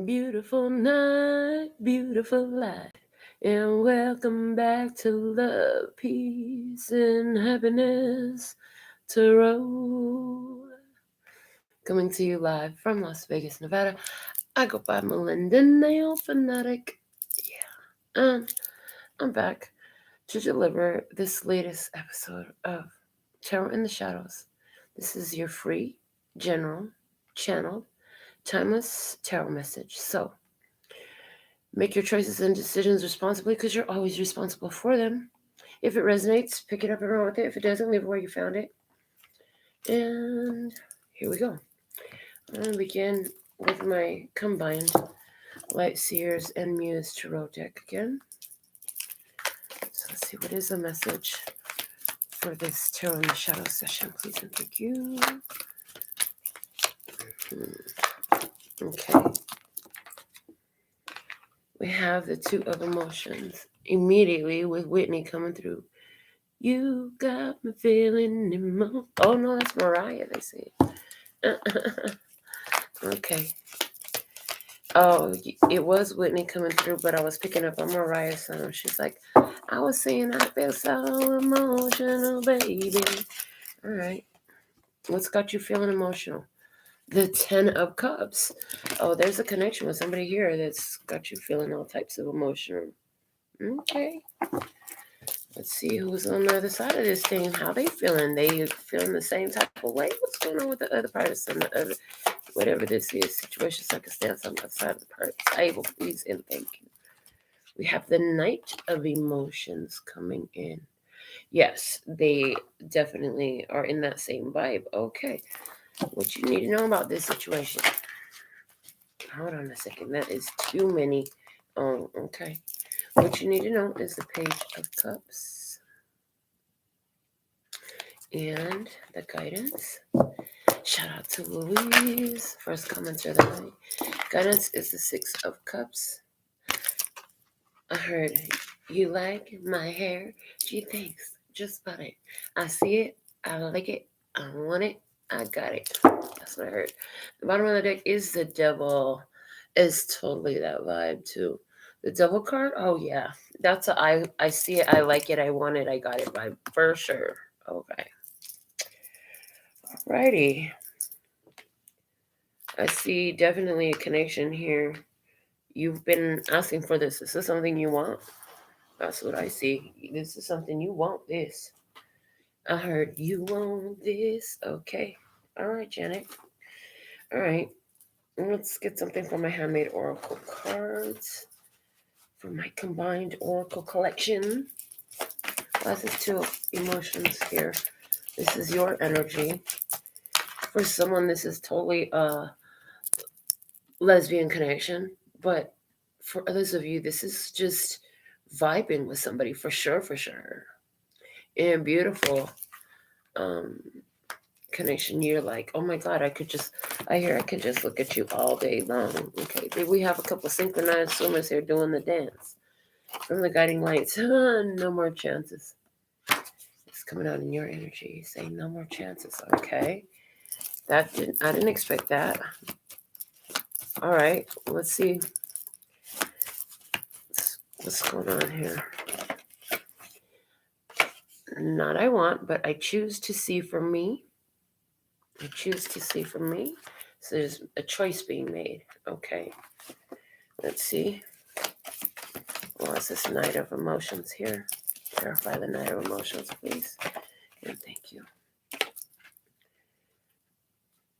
Beautiful night, beautiful light, and welcome back to Love, Peace, and Happiness Tarot. Coming to you live from Las Vegas, Nevada. I go by Melinda NailFanatic. Yeah, and I'm back to deliver this latest episode of Tarot in the Shadows. This is your free, general, channeled, timeless tarot message. So, make your choices and decisions responsibly because you're always responsible for them. If it resonates, pick it up and run with it. If it doesn't, leave it where you found it. And here we go. I'm going to begin with my combined Light Seers and Muse Tarot deck again. So let's see, what is the message for this Tarot in the Shadow session, please and thank you. Okay. We have the Two of Emotions immediately with Whitney coming through. You got me feeling emo. Oh no, that's Mariah, they say. Okay. Oh, it was Whitney coming through, but I was picking up on Mariah's song. She's like, I was saying I feel so emotional, baby. All right. What's got you feeling emotional? The 10 of Cups. Oh, there's a connection with somebody here that's got you feeling all types of emotion. Okay. Let's see who's on the other side of this thing. How they feeling? They feeling the same type of way? What's going on with the other person? The other, whatever this is, situation, circumstance on the side of the table, please and thank you. We have the Knight of Emotions coming in. Yes, they definitely are in that same vibe. Okay. What you need to know about this situation. Hold on a second. That is too many. Oh, okay. What you need to know is the Page of Cups and the guidance. Shout out to Louise, first commenter of the night. Guidance is the 6 of Cups. I heard you like my hair. Gee, thanks. Just about it. I see it. I like it. I want it. I got it. That's what I heard. The bottom of the deck is the Devil. Is totally that vibe too. The Devil card? Oh yeah. That's a I see it. I like it. I want it. I got it vibe for sure. Okay. Alrighty. I see definitely a connection here. You've been asking for this. This is something you want. That's what I see. This is something you want. This. I heard you want this. Okay. All right, Janet. All right. Let's get something from my handmade oracle cards. For my combined oracle collection. This is 2 emotions here. This is your energy. For someone, this is totally a lesbian connection. But for others of you, this is just vibing with somebody for sure, for sure. And beautiful connection. You're like, oh my God, I could just look at you all day long. Okay, we have a couple synchronized swimmers here doing the dance. From the guiding lights, no more chances. It's coming out in your energy, saying no more chances. Okay, I didn't expect that. All right, let's see what's going on here. Not I want, but I choose to see for me. I choose to see for me. So there's a choice being made. Okay, let's see. What's this Knight of Emotions here? Clarify the Knight of Emotions, please. And thank you.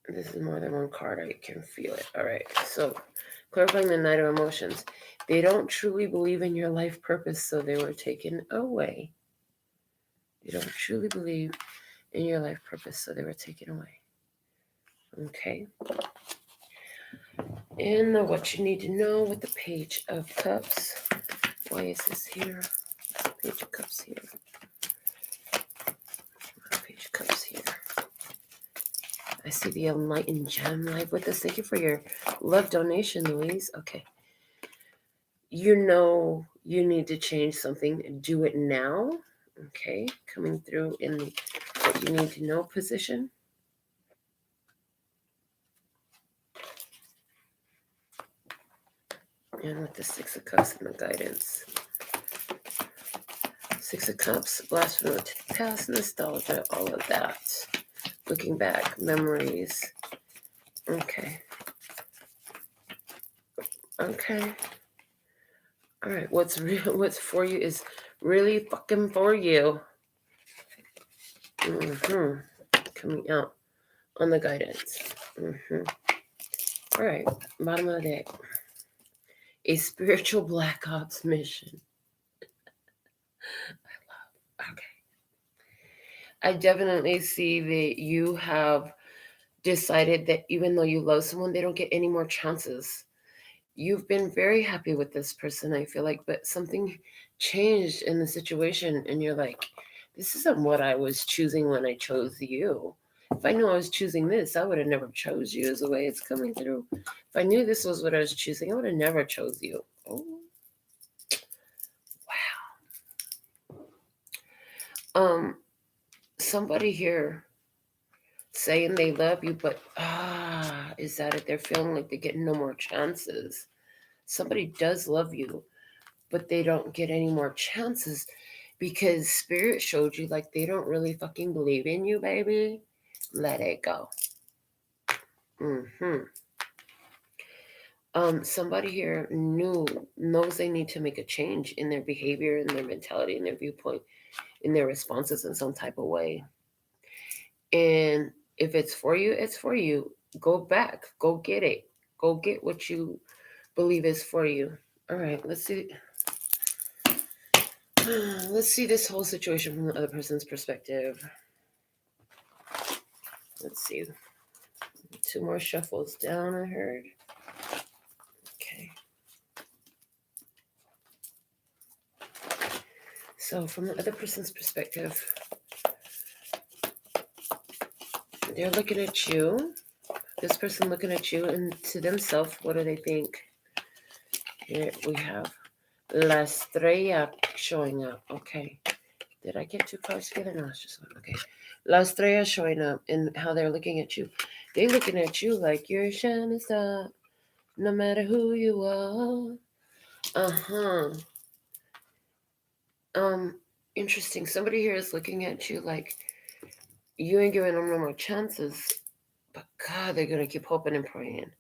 This is more than one card. I can feel it. All right. So, clarifying the Knight of Emotions. They don't truly believe in your life purpose, so they were taken away. They don't truly believe in your life purpose, so they were taken away. Okay. And what you need to know with the Page of Cups. Why is this here? Page of Cups here. Page of Cups here. I see the Enlightened Gem live with us. Thank you for your love donation, Louise. Okay. You know you need to change something. Do it now. Okay. Coming through in the what you need to know position. And with the Six of Cups and the guidance. Six of Cups, blast from the past, nostalgia, all of that. Looking back, memories. Okay. Okay. All right. What's real? What's for you is really fucking for you. Coming out on the guidance. All right. Bottom of the deck. A spiritual Black Ops mission. Okay. I definitely see that you have decided that even though you love someone, they don't get any more chances. You've been very happy with this person, I feel like, but something changed in the situation, and you're like, this isn't what I was choosing when I chose you. If I knew I was choosing this, I would have never chose you as the way it's coming through. If I knew this was what I was choosing, I would have never chose you. Oh, wow. Somebody here saying they love you, but is that it? They're feeling like they're getting no more chances. Somebody does love you, but they don't get any more chances because Spirit showed you like they don't really fucking believe in you, baby. Let it go. Somebody here knows they need to make a change in their behavior, in their mentality, in their viewpoint, in their responses in some type of way. And if it's for you, it's for you. Go back. Go get it. Go get what you believe is for you. All right, let's see. Let's see this whole situation from the other person's perspective. Let's see. 2 more shuffles down, I heard. Okay. So from the other person's perspective, they're looking at you. This person looking at you, and to themselves, what do they think? Here we have La Estrella showing up. Okay. Did I get 2 cards together? No, it's just one. Okay. La Estrella showing up and how they're looking at you. They're looking at you like you're a shining star, no matter who you are. Interesting. Somebody here is looking at you like you ain't giving them no more chances, but God, they're gonna keep hoping and praying.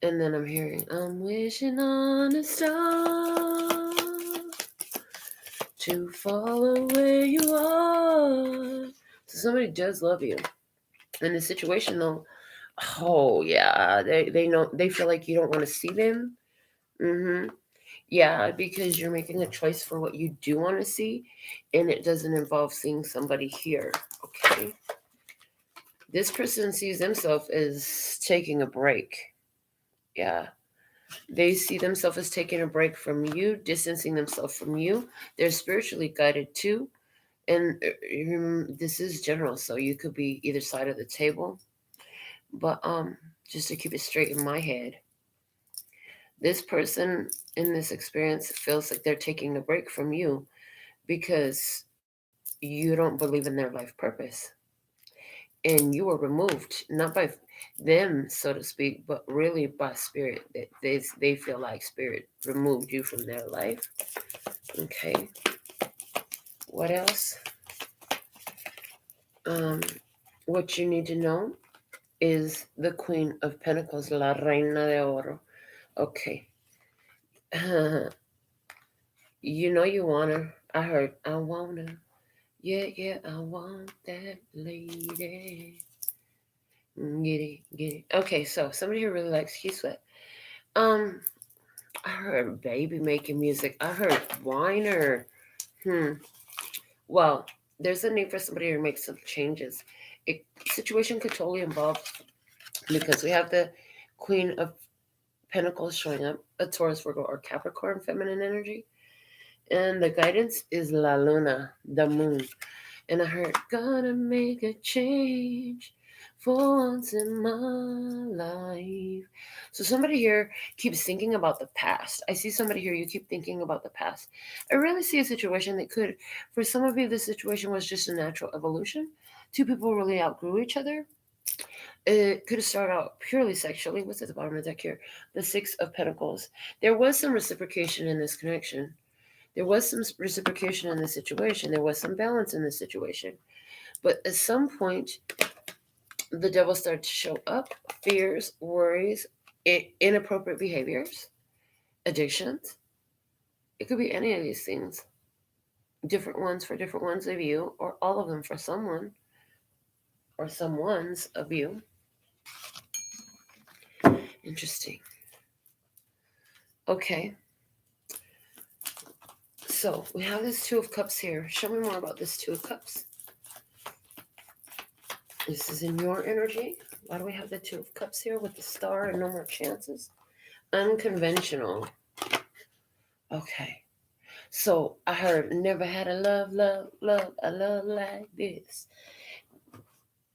And then I'm hearing, I'm wishing on a star to follow where you are. So somebody does love you. In the situation though, oh yeah, they know, they feel like you don't want to see them. Yeah, because you're making a choice for what you do want to see, and it doesn't involve seeing somebody here. Okay. This person sees themselves as taking a break. Yeah. They see themselves as taking a break from you, distancing themselves from you. They're spiritually guided too. And this is general, so you could be either side of the table. But just to keep it straight in my head, this person in this experience feels like they're taking a break from you because you don't believe in their life purpose. And you were removed, not by them, so to speak, but really by spirit. That they feel like spirit removed you from their life. Okay. What else? What you need to know is the Queen of Pentacles, La Reina de Oro. Okay. You know you want her. I heard, I want her. Yeah, I want that lady. Get it. Okay, so somebody who really likes Key Sweat. I heard baby making music. I heard whiner. Well, there's a need for somebody to make some changes. A situation could totally involve, because we have the Queen of Pentacles showing up, a Taurus, Virgo, or Capricorn feminine energy. And the guidance is La Luna, the moon. And I heard, gotta make a change for once in my life. So somebody here keeps thinking about the past. I see somebody here, you keep thinking about the past. I really see a situation that could, for some of you, the situation was just a natural evolution. 2 people really outgrew each other. It could have started out purely sexually. What's at the bottom of the deck here? The Six of Pentacles. There was some reciprocation in this connection. There was some reciprocation in this situation. There was some balance in this situation. But at some point, the devil started to show up. Fears, worries, inappropriate behaviors, addictions. It could be any of these things. Different ones for different ones of you, or all of them for someone, or someone's of you. Interesting. Okay. So we have this Two of Cups here. Show me more about this Two of Cups. This is in your energy. Why do we have the Two of Cups here with the star and no more chances? Unconventional. Okay. So I heard, never had a love like this.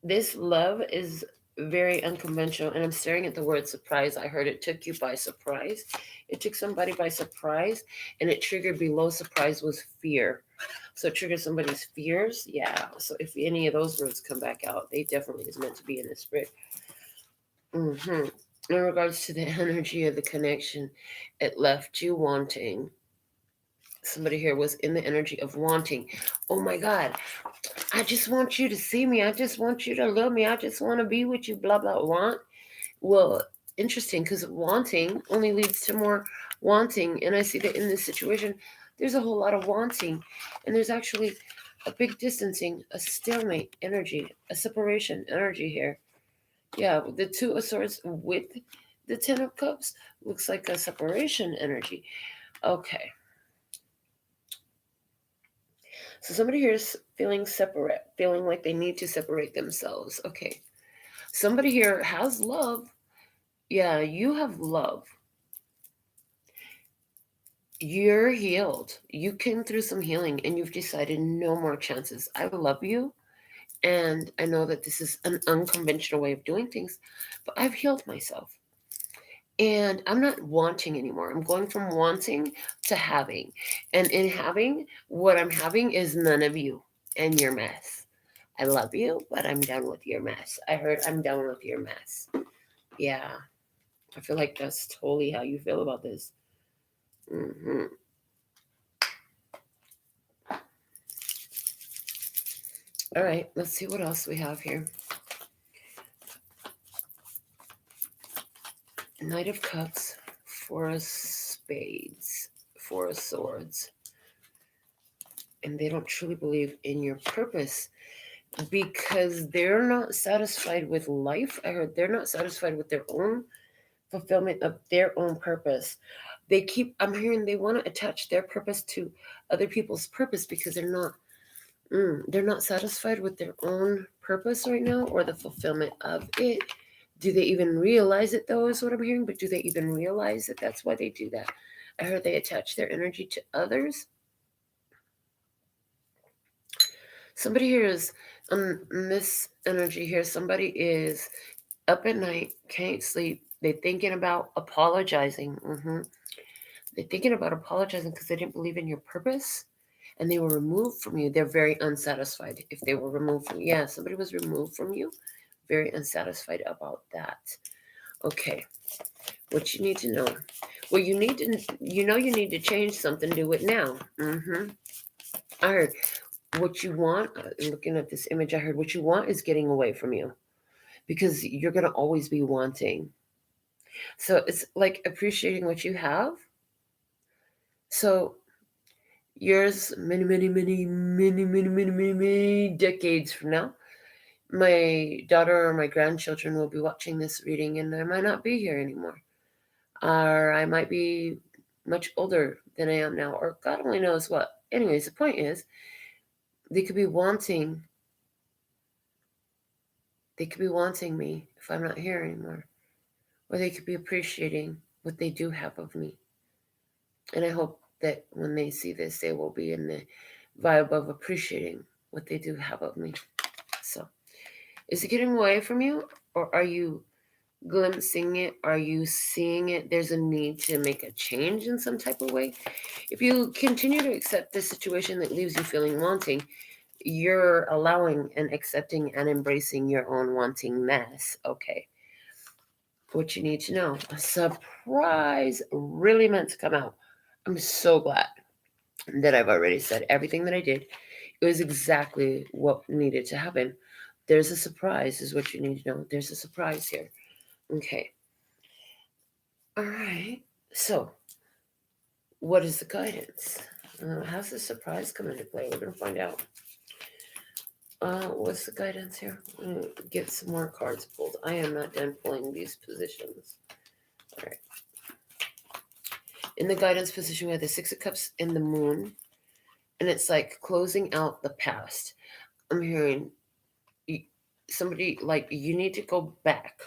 This love is very unconventional, and I'm staring at the word surprise. I heard it took you by surprise. It took somebody by surprise, and it triggered below surprise was fear. So it triggered somebody's fears. Yeah. So if any of those words come back out, they definitely is meant to be in the spirit. In regards to the energy of the connection, it left you wanting. Somebody here was in the energy of wanting. Oh my God, I just want you to see me. I just want you to love me. I just want to be with you, blah, blah, want. Well, interesting, because wanting only leads to more wanting. And I see that in this situation, there's a whole lot of wanting. And there's actually a big distancing, a stalemate energy, a separation energy here. Yeah, the Two of Swords with the Ten of Cups looks like a separation energy. Okay. So somebody here is feeling separate, feeling like they need to separate themselves. Okay. Somebody here has love. Yeah, you have love. You're healed. You came through some healing and you've decided no more chances. I love you. And I know that this is an unconventional way of doing things, but I've healed myself. And I'm not wanting anymore. I'm going from wanting to having. And in having, what I'm having is none of you and your mess. I love you, but I'm done with your mess. I heard I'm done with your mess. Yeah. I feel like that's totally how you feel about this. All right, let's see what else we have here. Knight of Cups, Four of Spades, Four of Swords. And they don't truly believe in your purpose because they're not satisfied with life. I heard they're not satisfied with their own fulfillment of their own purpose. I'm hearing they want to attach their purpose to other people's purpose because they're not satisfied with their own purpose right now or the fulfillment of it. Do they even realize it, though, is what I'm hearing? But do they even realize that that's why they do that? I heard they attach their energy to others. Somebody here is, this energy here, somebody is up at night, can't sleep. They're thinking about apologizing. They're thinking about apologizing because they didn't believe in your purpose and they were removed from you. They're very unsatisfied if they were removed from you. Yeah, somebody was removed from you. Very unsatisfied about that. Okay. What you need to know. Well, you need to change something, do it now. I heard what you want, looking at this image, I heard what you want is getting away from you because you're going to always be wanting. So it's like appreciating what you have. So yours, many decades from now, my daughter or my grandchildren will be watching this reading and I might not be here anymore. Or I might be much older than I am now, or God only knows what. Anyways, the point is, they could be wanting me if I'm not here anymore. Or they could be appreciating what they do have of me. And I hope that when they see this, they will be in the vibe of appreciating what they do have of me. So, is it getting away from you? Or are you glimpsing it? Are you seeing it? There's a need to make a change in some type of way. If you continue to accept this situation that leaves you feeling wanting, You're allowing and accepting and embracing your own wanting mess. Okay. What you need to know. A surprise really meant to come out. I'm so glad that I've already said everything that I did. It was exactly what needed to happen. There's a surprise, is what you need to know. There's a surprise here. Okay. All right. So, what is the guidance? How's the surprise come into play? We're going to find out. What's the guidance here? Get some more cards pulled. I am not done pulling these positions. All right. In the guidance position, we have the Six of Cups and the Moon. And it's like closing out the past. I'm hearing somebody like you need to go back.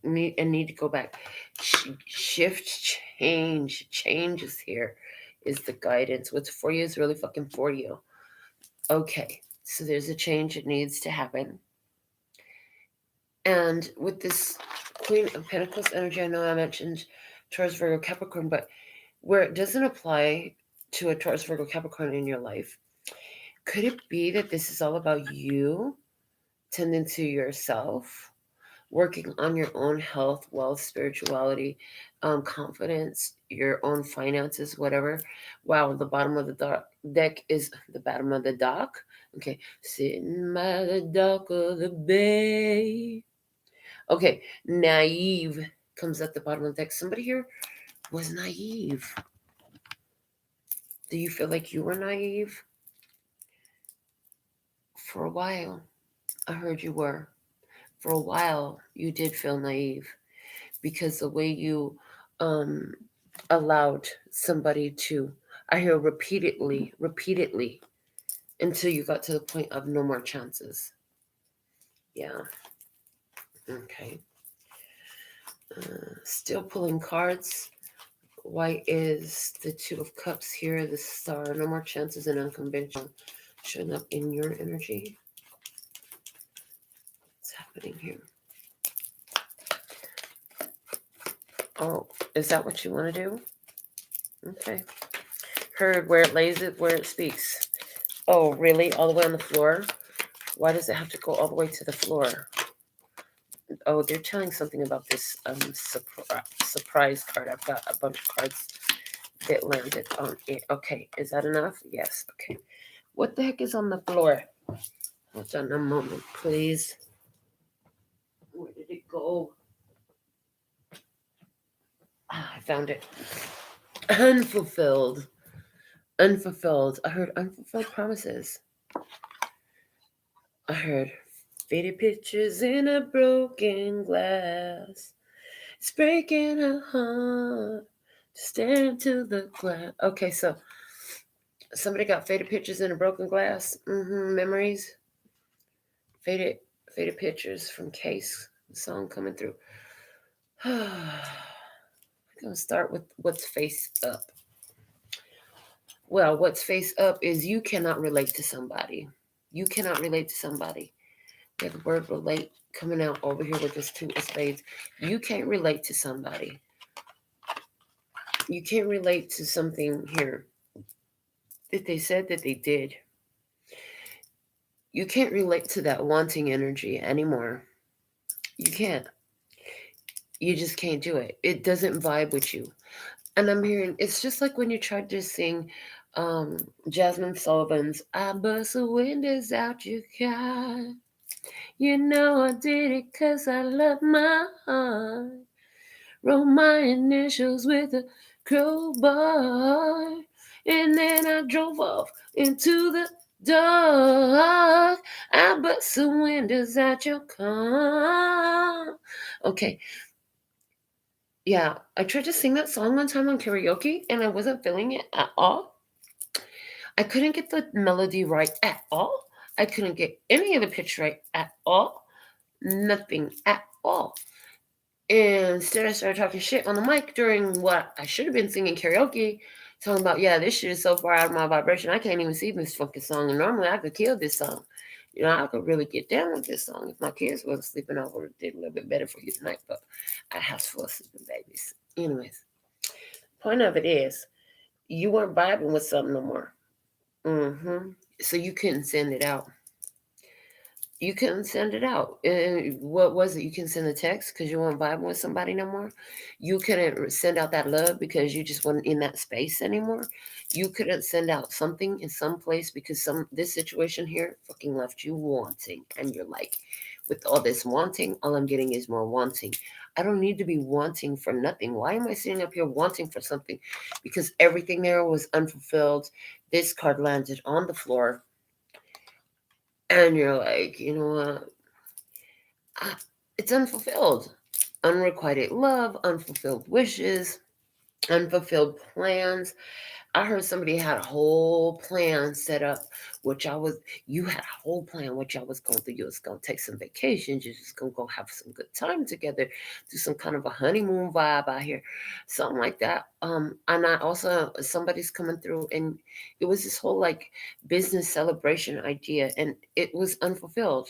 Need to go back. Shift, changes here is the guidance. What's for you is really fucking for you. Okay, so there's a change that needs to happen. And with this Queen of Pentacles energy, I know I mentioned Taurus, Virgo, Capricorn, but where it doesn't apply to a Taurus, Virgo, Capricorn in your life, could it be that this is all about you tending to yourself, working on your own health, wealth, spirituality, confidence, your own finances, whatever? Wow, the bottom of the deck is the bottom of the dock. Okay, sitting by the dock of the bay. Okay, naive comes at the bottom of the deck. Somebody here was naive. Do you feel like you were naive? For a while, I heard you were. For a while, you did feel naive because the way you allowed somebody to, I hear repeatedly, until you got to the point of no more chances. Yeah. Okay. Still pulling cards. Why is the Two of Cups here, the Star? No more chances and unconventional showing up in your energy. What's happening here? Oh, is that what you want to do? Okay. Heard where it lays it, where it speaks. Oh, really? All the way on the floor? Why does it have to go all the way to the floor? Oh, they're telling something about this surprise card. I've got a bunch of cards that landed on it. Okay, is that enough? Yes, okay. What the heck is on the floor? Hold on a moment, please. Where did it go? I found it. Unfulfilled. I heard unfulfilled promises. I heard faded pictures in a broken glass. It's breaking her heart to stare into the glass. Okay, so somebody got faded pictures in a broken glass. Memories. Faded pictures from Case. The song coming through. I'm going to start with what's face up. Well, what's face up is you cannot relate to somebody. You cannot relate to somebody. We have the word relate coming out over here with this Two of Spades. You can't relate to somebody. You can't relate to something here that they said that they did. You can't relate to that wanting energy anymore. You can't. You just can't do it. It doesn't vibe with you. And I'm hearing, it's just like when you tried to sing Jasmine Sullivan's I bust the windows out your car. You know I did it 'cause I love my heart. Wrote my initials with a crowbar. And then I drove off into the dark. I bust the windows out your car. Okay. Yeah, I tried to sing that song one time on karaoke and I wasn't feeling it at all. I couldn't get the melody right at all. I couldn't get any of the pitch right at all. Nothing at all. And instead I started talking shit on the mic during what I should have been singing karaoke, talking about, yeah, this shit is so far out of my vibration, I can't even see this fucking song. And normally I could kill this song. You know, I could really get down with this song. If my kids wasn't sleeping, I would have did a little bit better for you tonight. But I have house full of sleeping babies. Anyways, point of it is, you weren't vibing with something no more. So you couldn't send it out. You couldn't send it out. And what was it? You couldn't send a text because you weren't vibing with somebody no more. You couldn't send out that love because you just weren't in that space anymore. You couldn't send out something in some place because this situation here fucking left you wanting, and you're like, with all this wanting, all I'm getting is more wanting. I don't need to be wanting for nothing. Why am I sitting up here wanting for something? Because everything there was unfulfilled. This card landed on the floor, and you're like, you know what? It's unfulfilled. Unrequited love, unfulfilled wishes, unfulfilled plans. I heard somebody had a whole plan set up, you had a whole plan, what y'all was going to do. You was going to take some vacations. You're just going to go have some good time together, do some kind of a honeymoon vibe out here, something like that. And I also, somebody's coming through, and it was this whole like business celebration idea, and it was unfulfilled.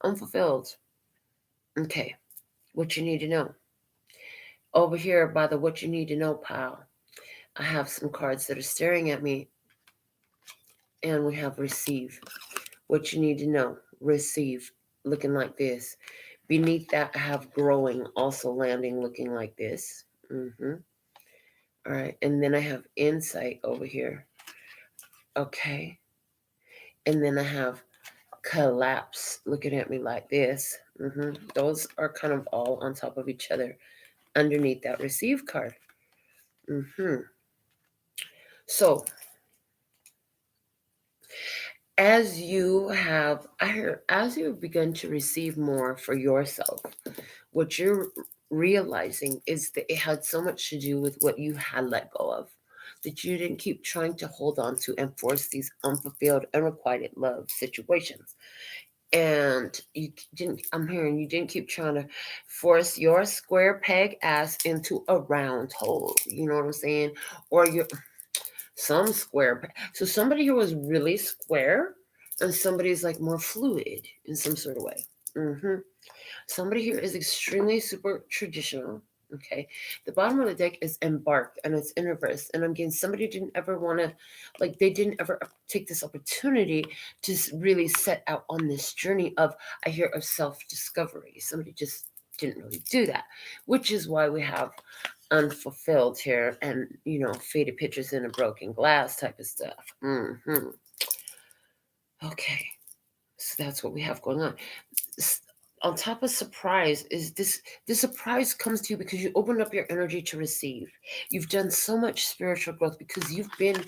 Unfulfilled. Okay, what you need to know. Over here by the what you need to know pile, I have some cards that are staring at me, and we have receive. What you need to know. Receive, looking like this. Beneath that, I have growing, also landing, looking like this. All right, and then I have insight over here. Okay, and then I have collapse, looking at me like this. Those are kind of all on top of each other underneath that receive card. So as you have, as you've begun to receive more for yourself, what you're realizing is that it had so much to do with what you had let go of, that you didn't keep trying to hold on to and force these unfulfilled, unrequited love situations. And I'm hearing you didn't keep trying to force your square peg ass into a round hole. You know what I'm saying? Or your some square. So somebody here was really square, and somebody's like more fluid in some sort of way. Somebody here is extremely super traditional. Okay, the bottom of the deck is embarked, and it's in reverse. And I'm getting somebody didn't ever want to, like, they didn't ever take this opportunity to really set out on this journey of, I hear, of self discovery. Somebody just didn't really do that, which is why we have unfulfilled here, and faded pictures in a broken glass type of stuff. Okay, so that's what we have going on. On top of surprise is this surprise comes to you because you opened up your energy to receive. You've done so much spiritual growth because you've been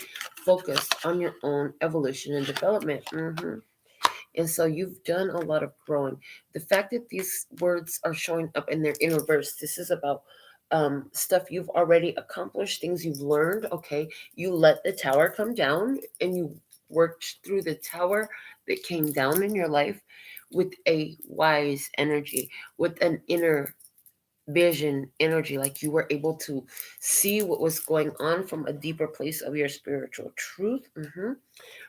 focused on your own evolution and development. And so you've done a lot of growing. The fact that these words are showing up and they're in reverse, this is about stuff you've already accomplished, things you've learned. Okay, you let the tower come down, and you worked through the tower that came down in your life with a wise energy, with an inner vision energy, like you were able to see what was going on from a deeper place of your spiritual truth,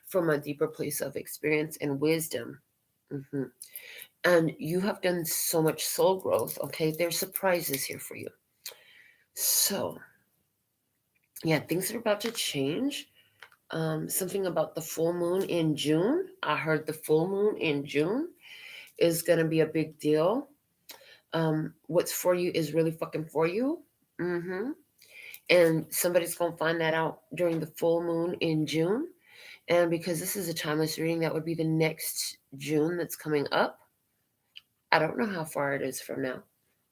from a deeper place of experience and wisdom. And you have done so much soul growth. Okay, there's surprises here for you. So yeah, things are about to change. Something about the full moon in June. I heard the full moon in June is going to be a big deal. What's for you is really fucking for you. And somebody's going to find that out during the full moon in June. And because this is a timeless reading, that would be the next June that's coming up. I don't know how far it is from now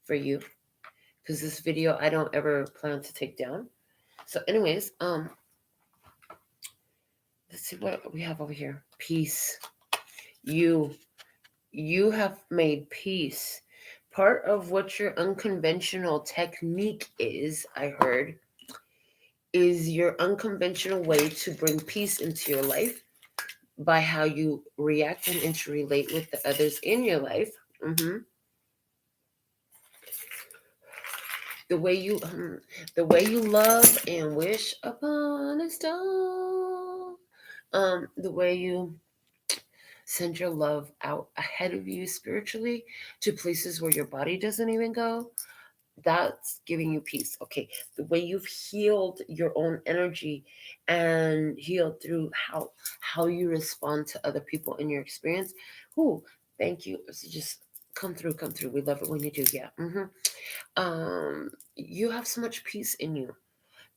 for you, because this video I don't ever plan to take down. So anyways, let's see what we have over here. Peace. You have made peace. Part of what your unconventional technique is, I heard, is your unconventional way to bring peace into your life by how you react and interrelate with the others in your life. The way you love and wish upon a star. The way you send your love out ahead of you spiritually to places where your body doesn't even go. That's giving you peace. Okay, the way you've healed your own energy and healed through how you respond to other people in your experience. Who? Thank you. So just come through, come through. We love it when you do. Yeah. You have so much peace in you.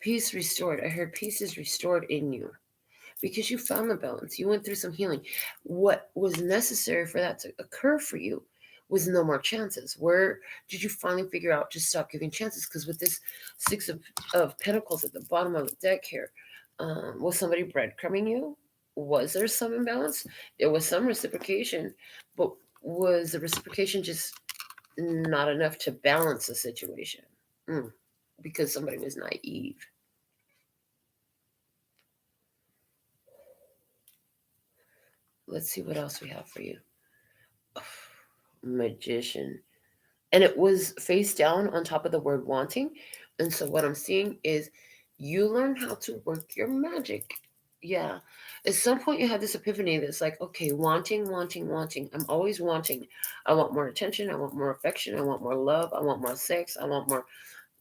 Peace restored. I heard peace is restored in you because you found the balance. You went through some healing. What was necessary for that to occur for you was no more chances. Where did you finally figure out to stop giving chances? Because with this six of Pentacles at the bottom of the deck here, was somebody breadcrumbing you? Was there some imbalance? There was some reciprocation, but was the reciprocation just not enough to balance the situation? Because somebody was naive. Let's see what else we have for you. Magician. And it was face down on top of the word wanting. And so what I'm seeing is you learn how to work your magic. Yeah. At some point you have this epiphany that's like, okay, wanting, wanting, wanting. I'm always wanting. I want more attention. I want more affection. I want more love. I want more sex. I want more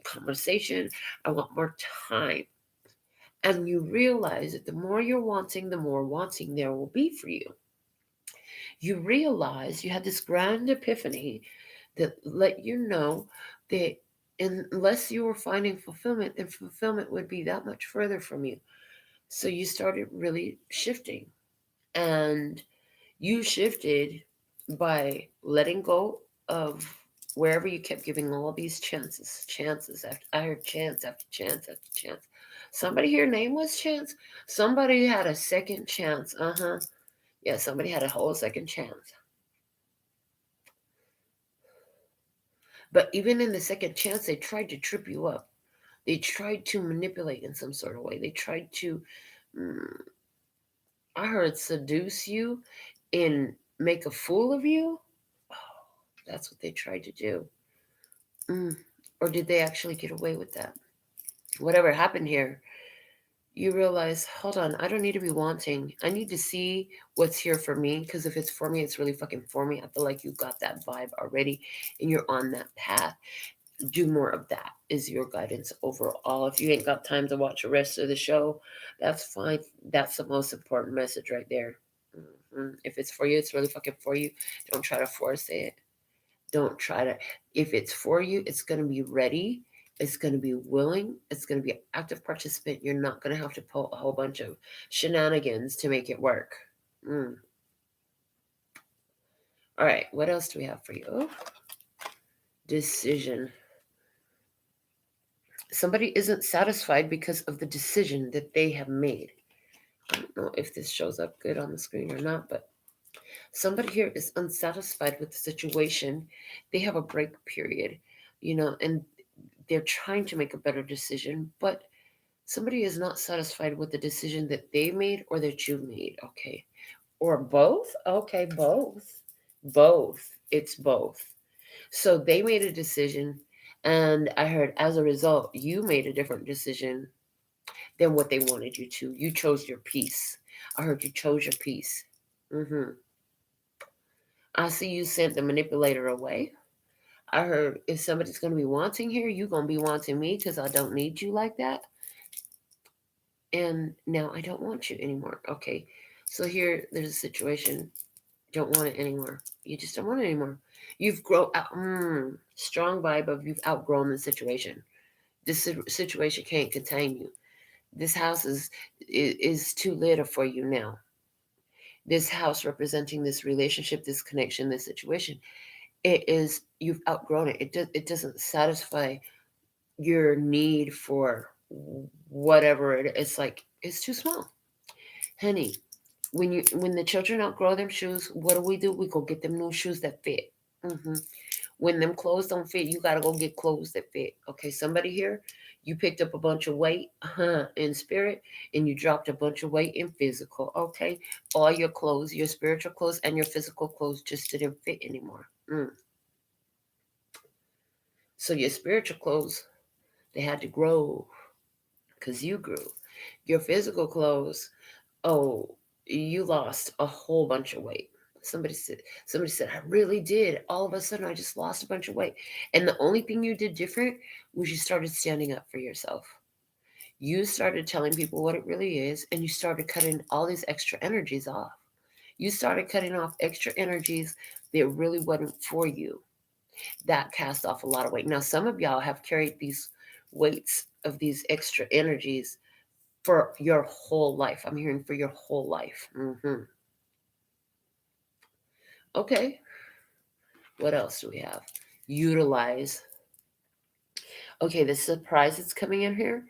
conversation. I want more time. And you realize that the more you're wanting, the more wanting there will be for you. You realize you had this grand epiphany that let you know that unless you were finding fulfillment, then fulfillment would be that much further from you. So you started really shifting. And you shifted by letting go of wherever you kept giving all these chances after I heard chance after chance after chance. Somebody here name was chance. Somebody had a second chance. Yeah, somebody had a whole second chance. But even in the second chance, they tried to trip you up. They tried to manipulate in some sort of way. They tried to, mm, I heard, seduce you and make a fool of you. Oh, that's what they tried to do. Mm. Or did they actually get away with that? Whatever happened here, you realize, hold on, I don't need to be wanting. I need to see what's here for me. Because if it's for me, it's really fucking for me. I feel like you got that vibe already and you're on that path. Do more of that is your guidance overall. If you ain't got time to watch the rest of the show, that's fine. That's the most important message right there. If it's for you, it's really fucking for you. Don't try to force it. Don't try to. If it's for you, it's going to be ready. It's going to be willing. It's going to be an active participant. You're not going to have to pull a whole bunch of shenanigans to make it work. All right, what else do we have for you? Decision. Somebody isn't satisfied because of the decision that they have made. I don't know if this shows up good on the screen or not, but somebody here is unsatisfied with the situation. They have a break period, and they're trying to make a better decision, but somebody is not satisfied with the decision that they made or that you made. Okay. Or both. Okay, both. Both. It's both. So they made a decision, and I heard as a result, you made a different decision than what they wanted you to. You chose your peace. I heard you chose your peace. I see you sent the manipulator away. I heard if somebody's going to be wanting here, you're going to be wanting me because I don't need you like that. And now I don't want you anymore. Okay. So here, there's a situation. Don't want it anymore. You just don't want it anymore. You've grown out. Strong vibe of you've outgrown the situation. This situation can't contain you. This house is too little for you now. This house representing this relationship, this connection, this situation, you've outgrown it. It doesn't satisfy your need for whatever it's like. It's too small, honey. When the children outgrow their shoes, what do? We go get them new shoes that fit. When them clothes don't fit, you gotta go get clothes that fit. Okay, somebody here, you picked up a bunch of weight, in spirit, and you dropped a bunch of weight in physical. Okay, all your clothes, your spiritual clothes and your physical clothes, just didn't fit anymore. So your spiritual clothes, they had to grow because you grew. Your physical clothes, oh, you lost a whole bunch of weight. Somebody said, I really did. All of a sudden, I just lost a bunch of weight. And the only thing you did different was you started standing up for yourself. You started telling people what it really is, and you started cutting all these extra energies off. You started cutting off extra energies that really wasn't for you. That cast off a lot of weight. Now, some of y'all have carried these weights of these extra energies for your whole life. I'm hearing for your whole life. Okay. What else do we have? Utilize. Okay, the surprise that's coming in here,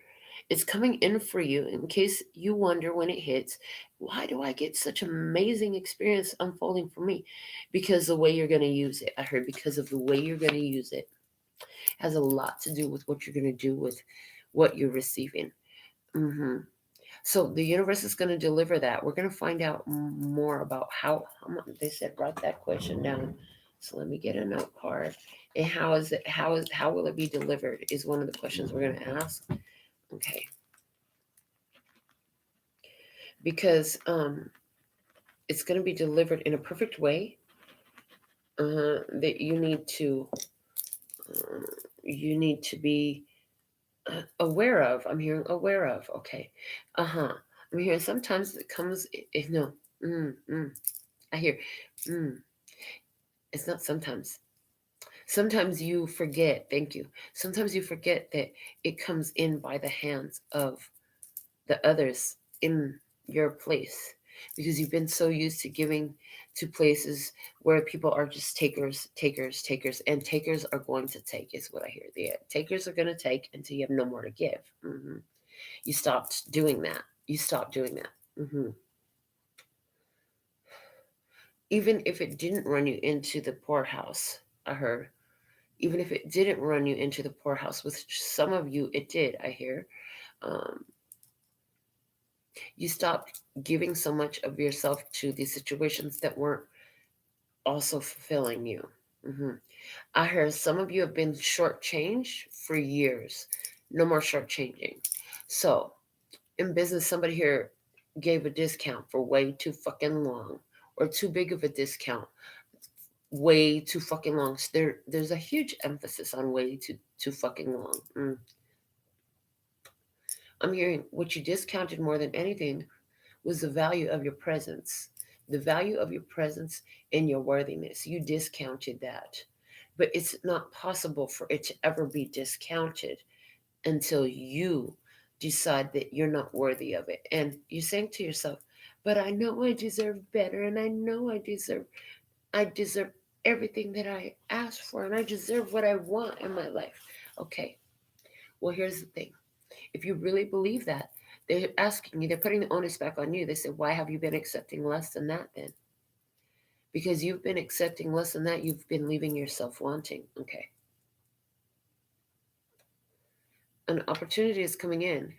it's coming in for you in case you wonder when it hits, why do I get such amazing experience unfolding for me? Because the way you're going to use it. I heard because of the way you're going to use it has a lot to do with what you're going to do with what you're receiving. So the universe is going to deliver that. We're going to find out more about how much they said write that question down. So let me get a note card. And how will it be delivered is one of the questions we're going to ask. Okay. Because it's going to be delivered in a perfect way that you need to be aware of. I'm hearing aware of. Okay. I'm hearing sometimes it comes. No. I hear. It's not sometimes. Sometimes you forget. Thank you. Sometimes you forget that it comes in by the hands of the others in your place because you've been so used to giving to places where people are just takers, takers, takers, and takers are going to take, is what I hear. The takers are going to take until you have no more to give. You stopped doing that. You stopped doing that. Even if it didn't run you into the poorhouse, I heard. Even if it didn't run you into the poorhouse, with some of you, it did, I hear. You stopped giving so much of yourself to these situations that weren't also fulfilling you. I heard some of you have been shortchanged for years. No more shortchanging. So, in business, somebody here gave a discount for way too fucking long, or too big of a discount, way too fucking long. So there's a huge emphasis on way too fucking long. I'm hearing what you discounted more than anything was the value of your presence. The value of your presence and your worthiness. You discounted that. But it's not possible for it to ever be discounted until you decide that you're not worthy of it. And you're saying to yourself, but I know I deserve better, and I know I deserve everything that I asked for, and I deserve what I want in my life. Okay. Well, here's the thing. If you really believe that, they're asking you, they're putting the onus back on you. They say, why have you been accepting less than that then? Because you've been accepting less than that, you've been leaving yourself wanting. Okay. An opportunity is coming in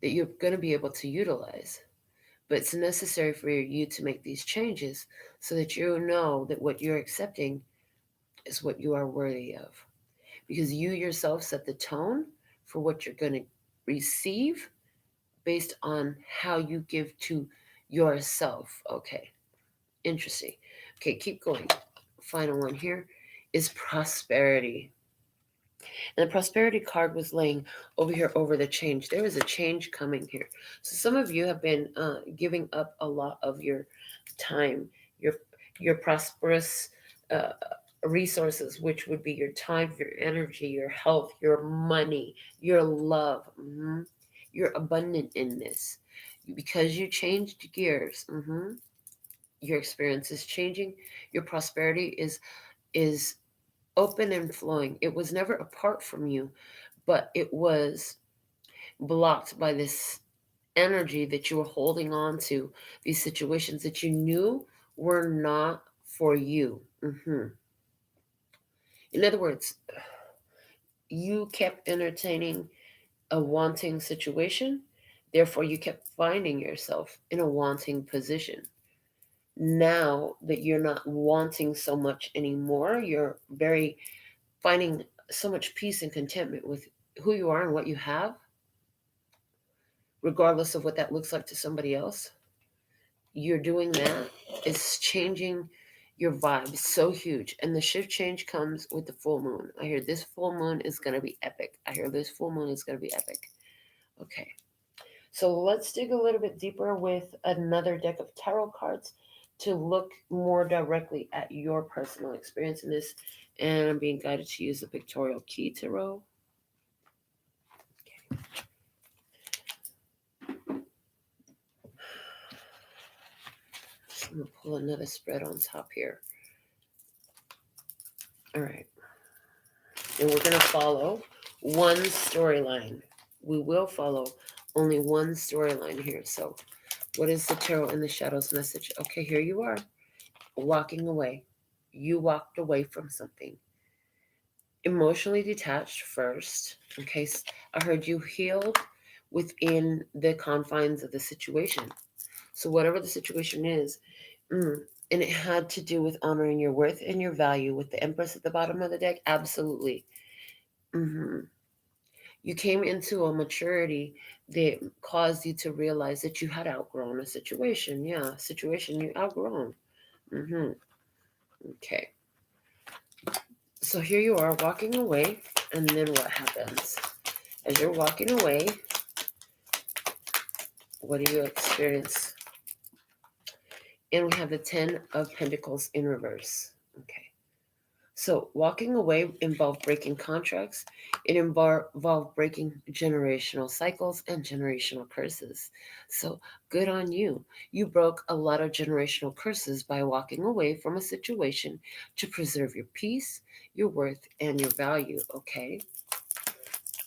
that you're going to be able to utilize. But it's necessary for you to make these changes so that you know that what you're accepting is what you are worthy of. Because you yourself set the tone for what you're going to receive based on how you give to yourself. Okay. Interesting. Okay, keep going. Final one here is prosperity. And the prosperity card was laying over here over the change. There is a change coming here. So some of you have been giving up a lot of your time, your prosperous resources, which would be your time, your energy, your health, your money, your love. You're abundant in this because you changed gears. Your experience is changing. Your prosperity is open and flowing. It was never apart from you, but it was blocked by this energy that you were holding on to, these situations that you knew were not for you. In other words, you kept entertaining a wanting situation, therefore, you kept finding yourself in a wanting position. Now that you're not wanting so much anymore, you're very finding so much peace and contentment with who you are and what you have, regardless of what that looks like to somebody else. You're doing that is changing your vibe so huge. And the shift change comes with the full moon. I hear this full moon is going to be epic. I hear this full moon is going to be epic. Okay. So let's dig a little bit deeper with another deck of tarot cards to look more directly at your personal experience in this. And I'm being guided to use the pictorial key tarot. Okay. So I'm going to pull another spread on top here. All right. And we're going to follow one storyline. We will follow only one storyline here. So what is the Tarot in the Shadows message? Okay, here you are, walking away. You walked away from something. Emotionally detached first. Okay, I heard you healed within the confines of the situation. So whatever the situation is, and it had to do with honoring your worth and your value with the Empress at the bottom of the deck. Absolutely. You came into a maturity that caused you to realize that you had outgrown a situation. Yeah, a situation you outgrown. Okay. So here you are walking away, and then what happens? As you're walking away, what do you experience? And we have the 10 of Pentacles in reverse. Okay. So walking away involved breaking contracts. It involved breaking generational cycles and generational curses. So good on you. You broke a lot of generational curses by walking away from a situation to preserve your peace, your worth, and your value. Okay.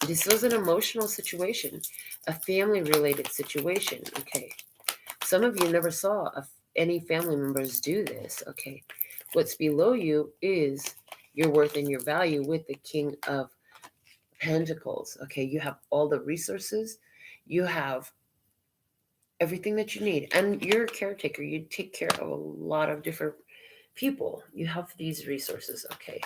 This was an emotional situation, a family-related situation. Okay. Some of you never saw any family members do this. Okay. What's below you is your worth and your value with the King of Pentacles. Okay, you have all the resources, you have everything that you need, and you're a caretaker. You take care of a lot of different people. You have these resources. Okay,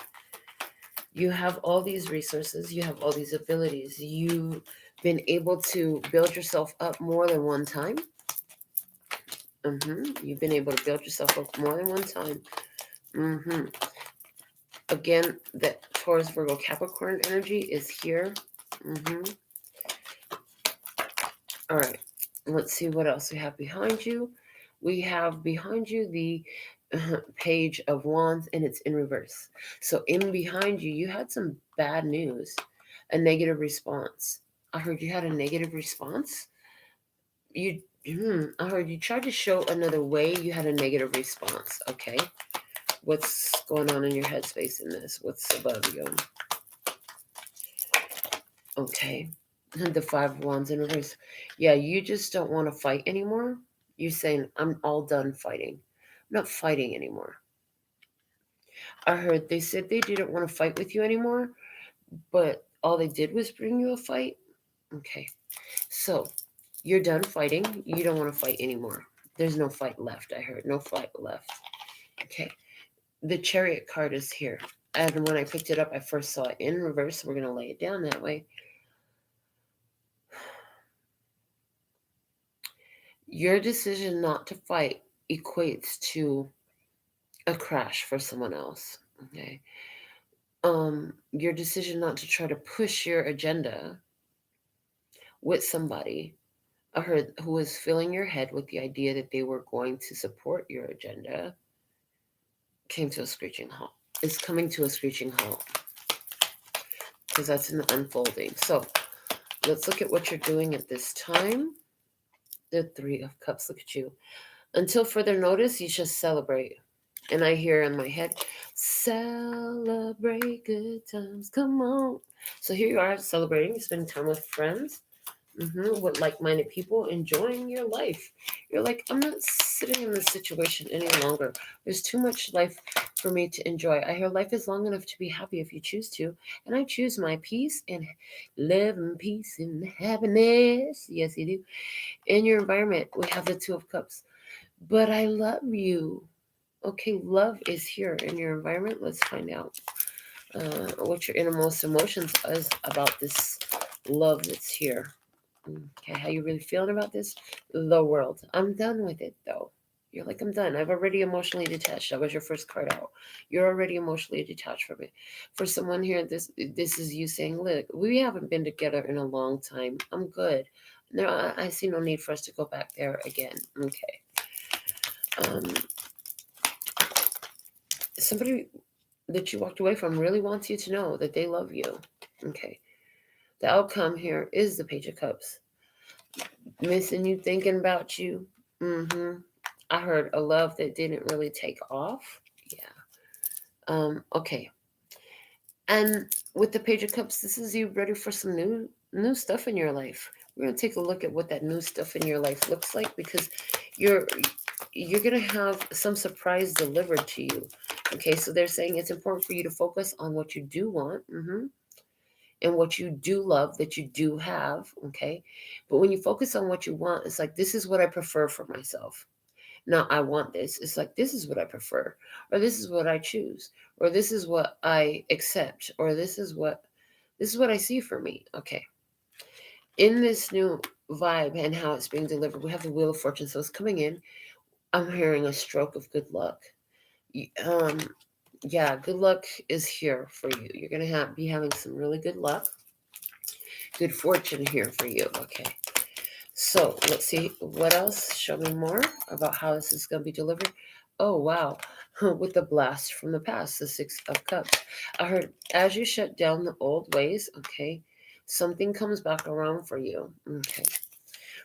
you have all these resources, you have all these abilities. You've been able to build yourself up more than one time. You've been able to build yourself up more than one time. Again, that Taurus, Virgo, Capricorn energy is here. All right. Let's see what else we have behind you. We have behind you the Page of Wands, and it's in reverse. So in behind you, you had some bad news, a negative response. I heard you had a negative response. I heard you tried to show another way. You had a negative response. Okay. What's going on in your headspace in this? What's above you? Okay. The 5 of Wands in reverse. Yeah, you just don't want to fight anymore. You're saying, I'm all done fighting. I'm not fighting anymore. I heard they said they didn't want to fight with you anymore, but all they did was bring you a fight. Okay. So you're done fighting. You don't want to fight anymore. There's no fight left, I heard. No fight left. Okay. The Chariot card is here. And when I picked it up, I first saw it in reverse. So we're going to lay it down that way. Your decision not to fight equates to a crash for someone else. Okay. Your decision not to try to push your agenda with somebody who was filling your head with the idea that they were going to support your agenda came to a screeching halt. It's coming to a screeching halt because that's an unfolding. So let's look at what you're doing at this time. The 3 of Cups. Look at you. Until further notice, you just celebrate. And I hear in my head, celebrate good times. Come on. So here you are celebrating, spending time with friends, with like-minded people, enjoying your life. You're like, I'm not sitting in this situation any longer. There's too much life for me to enjoy. I hear life is long enough to be happy if you choose to. And I choose my peace and love and peace and happiness. Yes, you do. In your environment, we have the 2 of Cups. But I love you. Okay, love is here in your environment. Let's find out what your innermost emotions is about this love that's here. Okay, how you really feeling about this? The World. I'm done with it, though. You're like, I'm done. I've already emotionally detached. That was your first card out. You're already emotionally detached from it. For someone here, this is you saying, look, we haven't been together in a long time. I'm good. No, I see no need for us to go back there again. Okay. Somebody that you walked away from really wants you to know that they love you. Okay. The outcome here is the Page of Cups. Missing you, thinking about you. I heard a love that didn't really take off. Yeah. Okay. And with the Page of Cups, this is you ready for some new stuff in your life. We're gonna take a look at what that new stuff in your life looks like, because you're gonna have some surprise delivered to you. Okay, so they're saying it's important for you to focus on what you do want. And what you do love that you do have. Okay, but when you focus on what you want, it's like, this is what I prefer for myself. Now I want this. It's like, this is what I prefer, or this is what I choose, or this is what I accept, or this is what I see for me. Okay. In this new vibe and how it's being delivered, we have the Wheel of Fortune. So it's coming in. I'm hearing a stroke of good luck. Yeah, good luck is here for you. You're gonna be having some really good luck, good fortune here for you. Okay. So let's see what else. Show me more about how this is going to be delivered. Oh, wow. With the blast from the past, the Six of Cups. I heard, as you shut down the old ways, okay, something comes back around for you. Okay.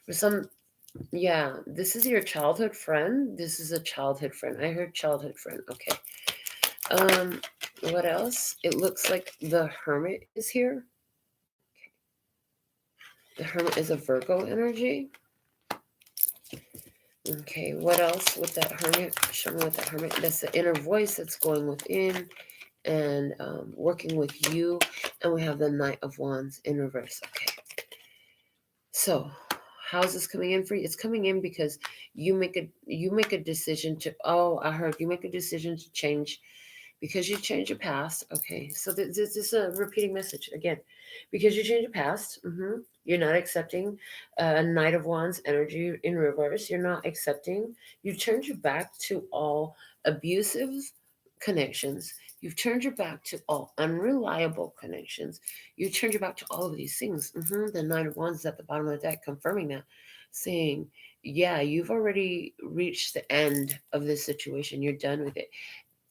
For some, yeah, this is your childhood friend. This is a childhood friend. I heard childhood friend. Okay. What else? It looks like the Hermit is here. The Hermit is a Virgo energy. Okay, what else with that Hermit? Show me what that Hermit. That's the inner voice that's going within and working with you. And we have the Knight of Wands in reverse. Okay. So, how's this coming in for you? It's coming in because you make a decision to. Oh, I heard you make a decision to change because you change your past. Okay, so this is a repeating message again. Because you change your past, you're not accepting Knight of Wands energy in reverse. You're not accepting. You've turned your back to all abusive connections. You've turned your back to all unreliable connections. You've turned your back to all of these things. The Knight of Wands is at the bottom of the deck, confirming that, saying, yeah, you've already reached the end of this situation. You're done with it.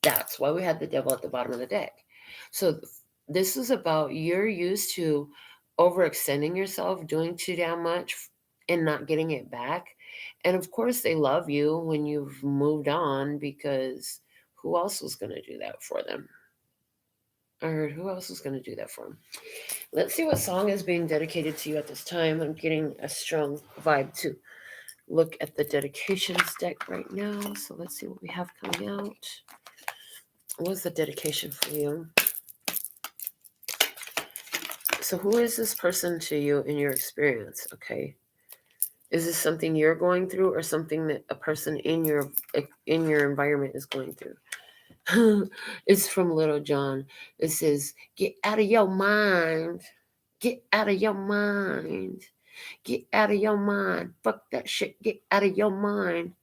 That's why we had the Devil at the bottom of the deck. So this is about, you're used to overextending yourself, doing too damn much, and not getting it back. And of course, they love you when you've moved on, because who else was going to do that for them? I heard, who else was going to do that for them? Let's see what song is being dedicated to you at this time. I'm getting a strong vibe to look at the dedications deck right now. So let's see what we have coming out. What's the dedication for you? So who is this person to you in your experience? Okay. Is this something you're going through, or something that a person in your environment is going through? It's from Little John. It says, get out of your mind. Get out of your mind. Get out of your mind. Fuck that shit. Get out of your mind.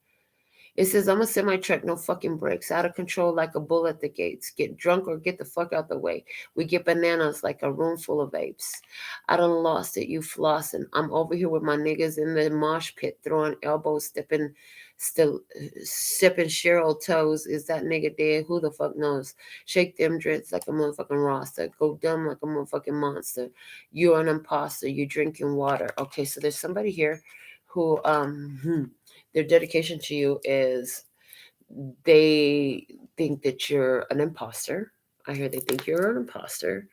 It says, I'm a semi-truck, no fucking brakes, out of control like a bull at the gates. Get drunk or get the fuck out the way. We get bananas like a room full of apes. I done lost it, you flossing. I'm over here with my niggas in the mosh pit, throwing elbows, sipping Cheryl toes. Is that nigga dead? Who the fuck knows? Shake them dreads like a motherfucking roster. Go dumb like a motherfucking monster. You're an imposter. You drinking water. Okay, so there's somebody here who their dedication to you is, they think that you're an imposter. I hear they think you're an imposter.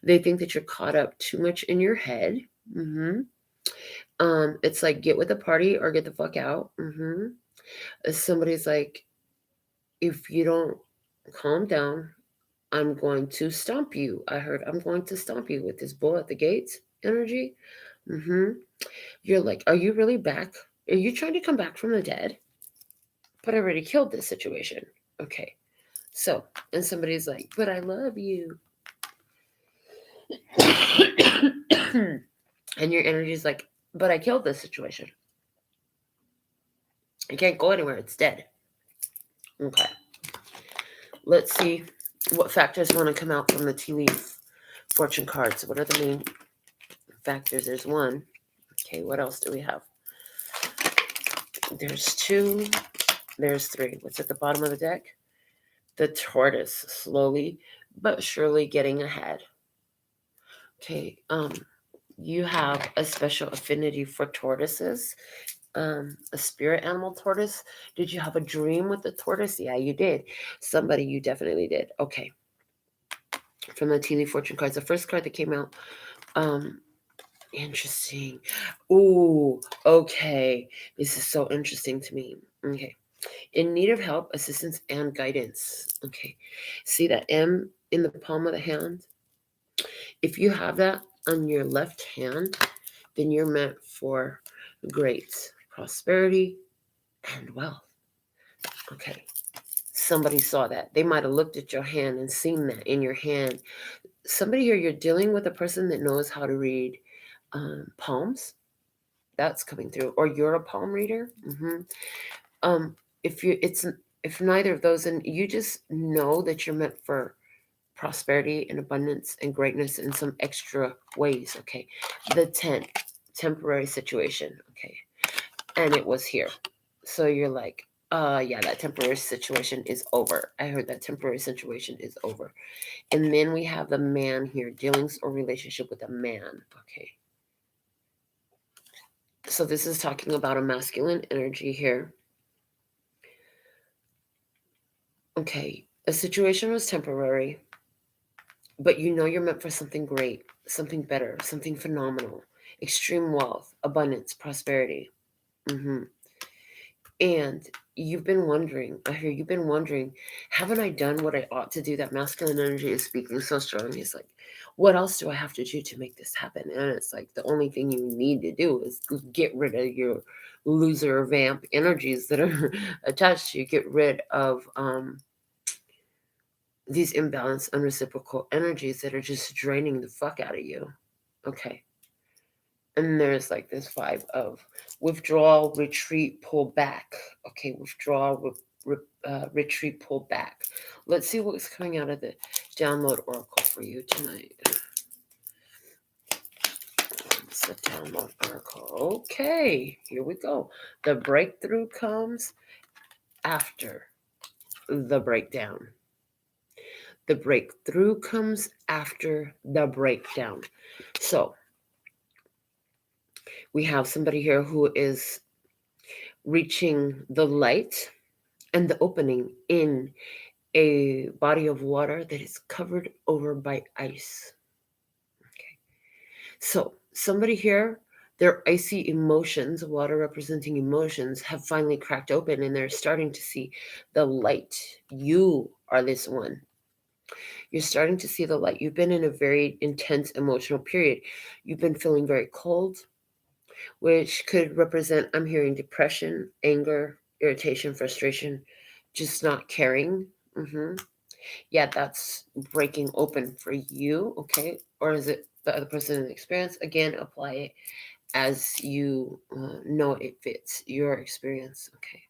They think that you're caught up too much in your head. It's like, get with the party or get the fuck out. Somebody's like, if you don't calm down, I'm going to stomp you. I heard, I'm going to stomp you with this bull at the gates energy. You're like, are you really back? Are you trying to come back from the dead? But I already killed this situation. Okay. So, and somebody's like, but I love you. And your energy is like, but I killed this situation. You can't go anywhere. It's dead. Okay. Let's see what factors want to come out from the tea leaf fortune cards. What are the main factors? There's one. Okay, what else do we have? There's two. There's three. What's at the bottom of the deck? The tortoise, slowly but surely getting ahead. Okay, you have a special affinity for tortoises. A spirit animal tortoise. Did you have a dream with the tortoise? Yeah, you did. Somebody, you definitely did. Okay. From the tea leaf fortune cards, the first card that came out. Interesting. Ooh, okay. This is so interesting to me. Okay. In need of help, assistance, and guidance. Okay. See that M in the palm of the hand? If you have that on your left hand, then you're meant for great prosperity and wealth. Okay. Somebody saw that. They might have looked at your hand and seen that in your hand. Somebody here, you're dealing with a person that knows how to read palms. That's coming through. Or you're a palm reader. If neither of those, and you just know that you're meant for prosperity and abundance and greatness in some extra ways. Okay. The 10, temporary situation. Okay. And it was here. So you're like, yeah, that temporary situation is over. I heard that temporary situation is over. And then we have the man here, dealings or relationship with a man. Okay. So this is talking about a masculine energy here. Okay. A situation was temporary, but you know you're meant for something great, something better, something phenomenal, extreme wealth, abundance, prosperity. And you've been wondering, I hear you've been wondering, haven't I done what I ought to do? That masculine energy is speaking so strong. He's like, what else do I have to do to make this happen? And it's like, the only thing you need to do is get rid of your loser vamp energies that are attached to you. Get rid of these imbalanced, unreciprocal energies that are just draining the fuck out of you. Okay. And there's like this vibe of withdrawal, retreat, pull back. Okay, withdrawal, retreat, pull back. Let's see what's coming out of the download oracle for you tonight. It's the download oracle. Okay, here we go. The breakthrough comes after the breakdown. The breakthrough comes after the breakdown. So we have somebody here who is reaching the light and the opening in a body of water that is covered over by ice. Okay. So somebody here, their icy emotions, water representing emotions, have finally cracked open and they're starting to see the light. You are this one. You're starting to see the light. You've been in a very intense emotional period. You've been feeling very cold, which could represent, I'm hearing depression, anger, irritation, frustration, just not caring. Yeah, that's breaking open for you, okay? Or is it the other person in experience? Again, apply it as you know it fits your experience, okay?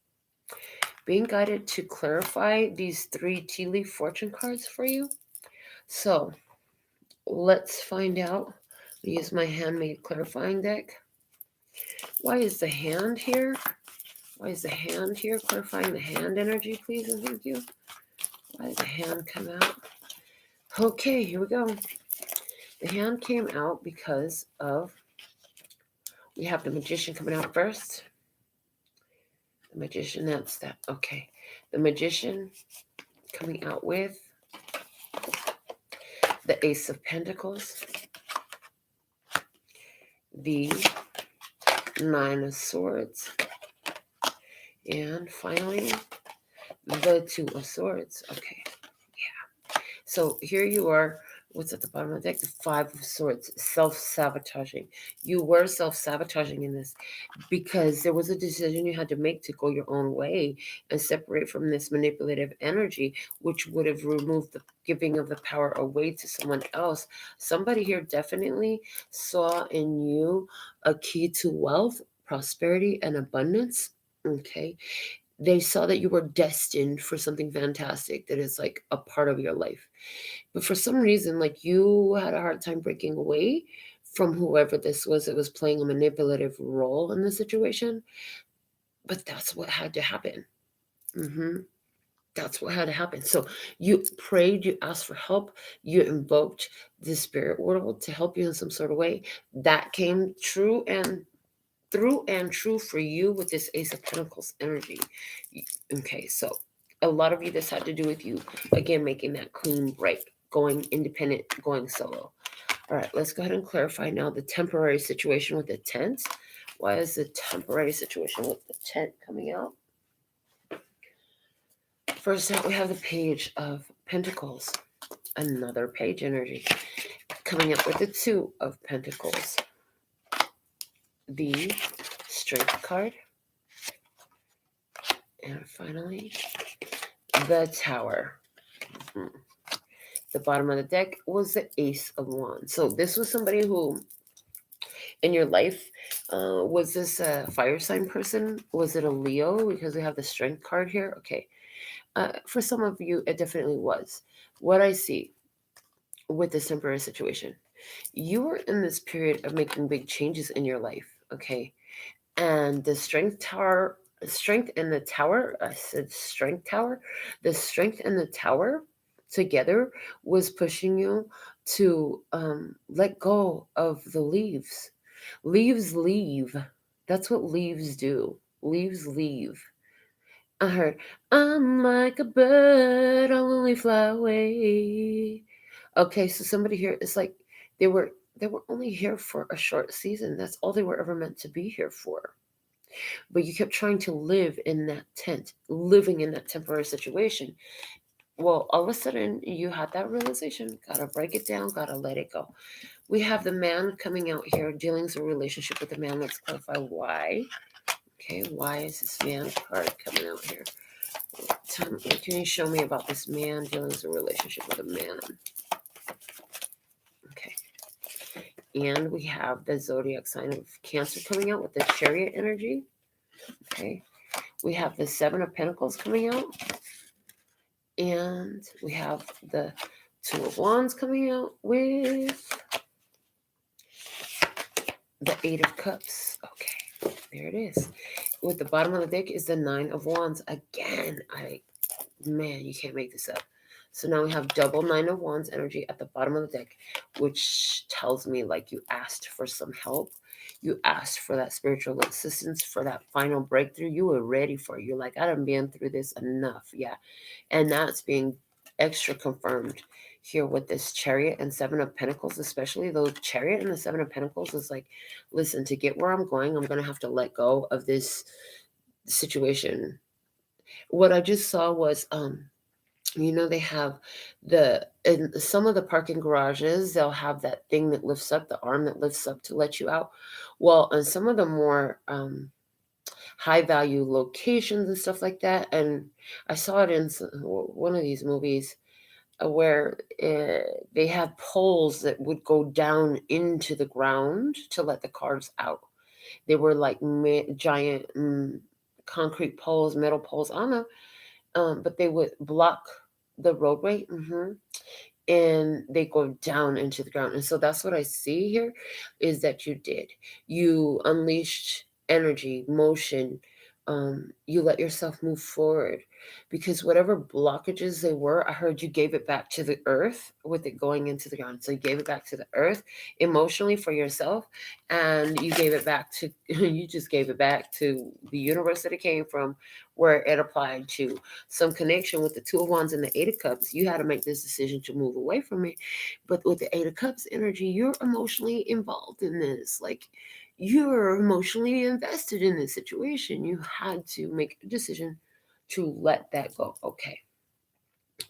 Being guided to clarify these 3 tea leaf fortune cards for you. So let's find out. Use my handmade clarifying deck. Why is the hand here? Why is the hand here? Clarifying the hand energy, please and thank you. Why did the hand come out? Okay, here we go. The hand came out because of, we have the Magician coming out first. The Magician, that's that. Okay. The Magician coming out with the Ace of Pentacles, the Nine of Swords, and finally the Two of Swords. Okay. Yeah. So here you are. What's at the bottom of the deck? The Five of Swords. Self-sabotaging. You were self-sabotaging in this because there was a decision you had to make to go your own way and separate from this manipulative energy, which would have removed the giving of the power away to someone else. Somebody here definitely saw in you a key to wealth, prosperity, and abundance. Okay. They saw that you were destined for something fantastic that is like a part of your life. But for some reason, like you had a hard time breaking away from whoever this was that was playing a manipulative role in the situation. But that's what had to happen. That's what had to happen. So you prayed, you asked for help, you invoked the spirit world to help you in some sort of way. That came true and through and true for you with this Ace of Pentacles energy. Okay, so a lot of you, this had to do with you, again, making that clean break, going independent, going solo. All right, let's go ahead and clarify now the temporary situation with the tent. Why is the temporary situation with the tent coming out? First out, we have the Page of Pentacles, another page energy, coming up with the Two of Pentacles, the Strength card, and finally, the Tower. The bottom of the deck was the Ace of Wands. So this was somebody who, in your life, was this a fire sign person? Was it a Leo? Because we have the Strength card here. Okay. For some of you, it definitely was. What I see with this temporary situation, you were in this period of making big changes in your life. Okay. And the strength and the tower, I said strength tower, the strength and the tower together was pushing you to let go of the leaves. Leaves leave. That's what leaves do. Leaves leave. I heard, I'm like a bird, I'll only fly away. Okay, so somebody here is like they were only here for a short season. That's all they were ever meant to be here for. But you kept trying to live in that tent, living in that temporary situation. Well, all of a sudden you had that realization, gotta break it down, gotta let it go. We have the man coming out here, dealing with a relationship with the man. Let's clarify why. Okay, why is this man card coming out here? Can you show me about this man dealing with a relationship with a man? Okay. And we have the zodiac sign of Cancer coming out with the Chariot energy. Okay. We have the Seven of Pentacles coming out. And we have the Two of Wands coming out with the Eight of Cups. Okay, there it is. With the bottom of the deck is the Nine of Wands. Again, man, you can't make this up. So now we have double Nine of Wands energy at the bottom of the deck, which tells me like you asked for some help. You asked for that spiritual assistance, for that final breakthrough. You were ready for it. You're like, I done been through this enough. Yeah. And that's being extra confirmed here with this Chariot and Seven of Pentacles, especially though Chariot and the Seven of Pentacles is like, listen, to get where I'm going, I'm going to have to let go of this situation. What I just saw was, they have in some of the parking garages, they'll have that thing that lifts up, the arm that lifts up to let you out. Well, in some of the more high value locations and stuff like that, and I saw it in one of these movies where they had poles that would go down into the ground to let the cars out. They were like giant concrete poles, metal poles. I don't know, but they would block the roadway. And they go down into the ground. And so that's what I see here is that you unleashed energy, motion. You let yourself move forward, because whatever blockages they were, I heard you gave it back to the earth with it going into the ground. So you gave it back to the earth emotionally for yourself, and you gave it back to you just gave it back to the universe that it came from, where it applied to some connection with the Two of Wands and the Eight of Cups. You had to make this decision to move away from it. But with the Eight of Cups energy, you're emotionally involved in this. Like, you're emotionally invested in this situation. You had to make a decision to let that go. Okay.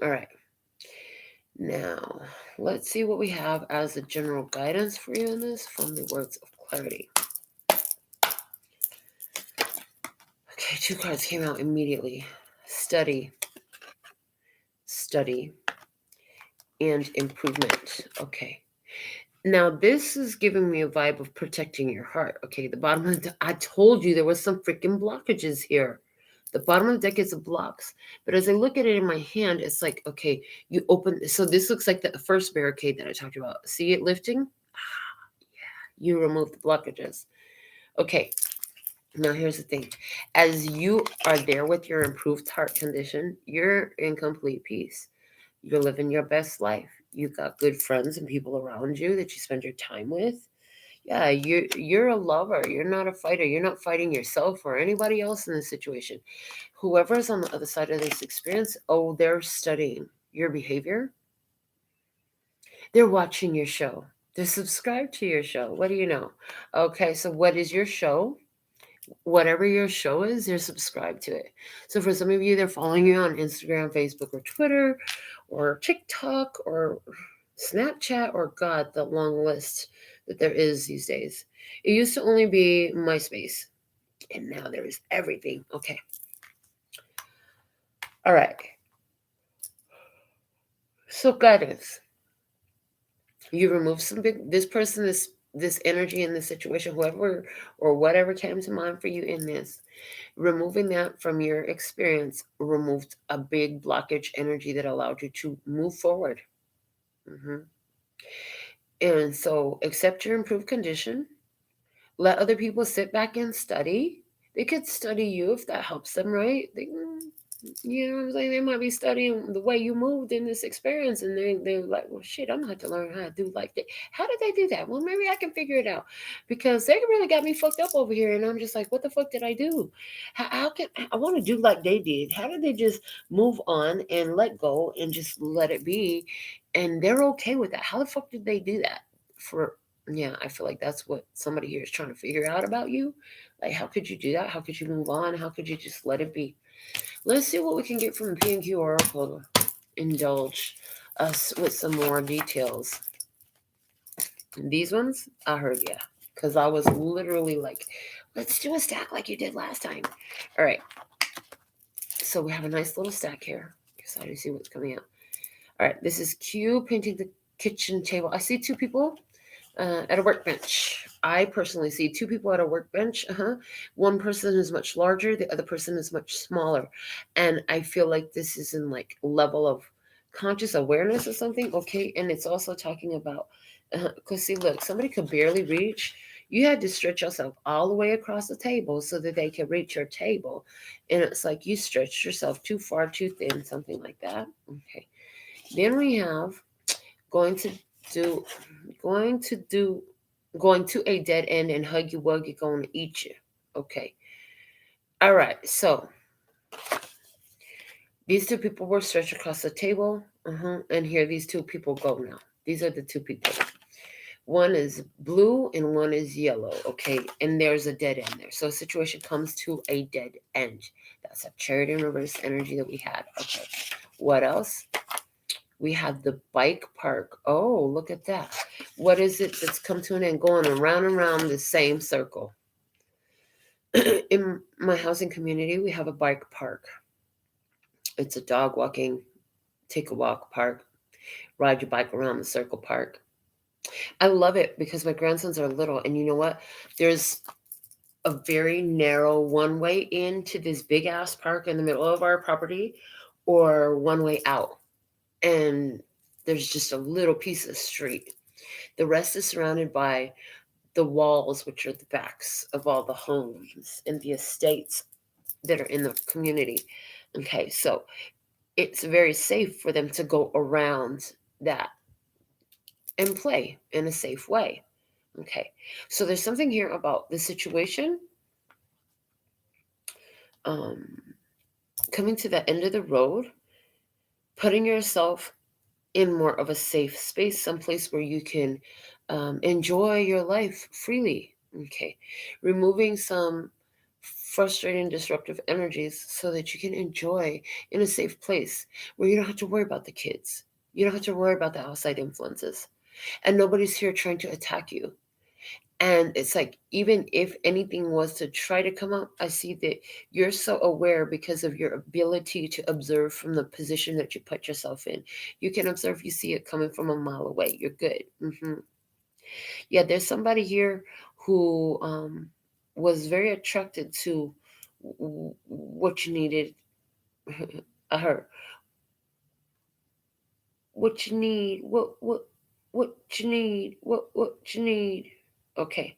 All right. Now, let's see what we have as a general guidance for you in this from the words of clarity. Okay, two cards came out immediately. Study, and improvement. Okay. Now, this is giving me a vibe of protecting your heart. Okay, the bottom of the deck, I told you there was some freaking blockages here. The bottom of the deck is the blocks. But as I look at it in my hand, it's like, okay, you open. So this looks like the first barricade that I talked about. See it lifting? You remove the blockages. Okay, now here's the thing. As you are there with your improved heart condition, you're in complete peace. You're living your best life. You've got good friends and people around you that you spend your time with. Yeah, you're a lover. You're not a fighter. You're not fighting yourself or anybody else in this situation. Whoever's on the other side of this experience, oh, they're studying your behavior. They're watching your show. They're subscribed to your show. What do you know? Okay, so what is your show? Whatever your show is, they're subscribed to it. So for some of you, they're following you on Instagram, Facebook, or Twitter, or TikTok, or Snapchat, or God, the long list that there is these days. It used to only be MySpace, and now there is everything. Okay. All right. So guidance. You remove some big this person, this energy in this situation, whoever or whatever came to mind for you in this. Removing that from your experience removed a big blockage energy that allowed you to move forward. hmm And so accept your improved condition. Let other people sit back and study. They could study you if that helps them, right? You know what I'm saying? They might be studying the way you moved in this experience, and they're like, well, shit, I'm gonna have to learn how to do like that. How did they do that? Well, maybe I can figure it out, because they really got me fucked up over here, and I'm just like, what the fuck did I do? How can I want to do like they did? How did they just move on and let go and just let it be, and they're okay with that? How the fuck did they do that? For Yeah, I feel like that's what somebody here is trying to figure out about you. Like, how could you do that? How could you move on? How could you just let it be? Let's see what we can get from the P&Q Oracle to indulge us with some more details. And these ones, I heard yeah, because I was literally like, let's do a stack like you did last time. All right. So we have a nice little stack here. Excited to see what's coming out. All right. This is Q painting the kitchen table. I see two people at a workbench. I personally see two people at a workbench. One person is much larger, the other person is much smaller, and I feel like this is in like level of conscious awareness or something. Okay, and it's also talking about because see, look, somebody could barely reach. You had to stretch yourself all the way across the table so that they could reach your table, and it's like you stretched yourself too far, too thin, something like that. Okay, then we have going to do going to do going to a dead end and huggy wuggy going to eat you. Okay. All right. So these two people were stretched across the table. And here these two people go now. These are the two people. One is blue and one is yellow. Okay. And there's a dead end there. So a situation comes to a dead end. That's a chariot in reverse energy that we had. Okay. What else? We have the bike park. Oh, look at that. What is it that's come to an end? Going around and around the same circle. In my housing community, we have a bike park. It's a dog walking, take a walk park, ride your bike around the circle park. I love it because my grandsons are little, and you know what? There's a very narrow one way into this big ass park in the middle of our property, or one way out. And there's just a little piece of street. The rest is surrounded by the walls, which are the backs of all the homes and the estates that are in the community. Okay, so it's very safe for them to go around that and play in a safe way. Okay, so there's something here about the situation um, coming to the end of the road, putting yourself in more of a safe space, someplace where you can enjoy your life freely. Okay, removing some frustrating, disruptive energies so that you can enjoy in a safe place where you don't have to worry about the kids. You don't have to worry about the outside influences. And nobody's here trying to attack you. And it's like, even if anything was to try to come up, I see that you're so aware because of your ability to observe from the position that you put yourself in. You can observe, you see it coming from a mile away. You're good. Yeah, there's somebody here who was very attracted to what you needed, her, what you need, what you need, what you need. Okay,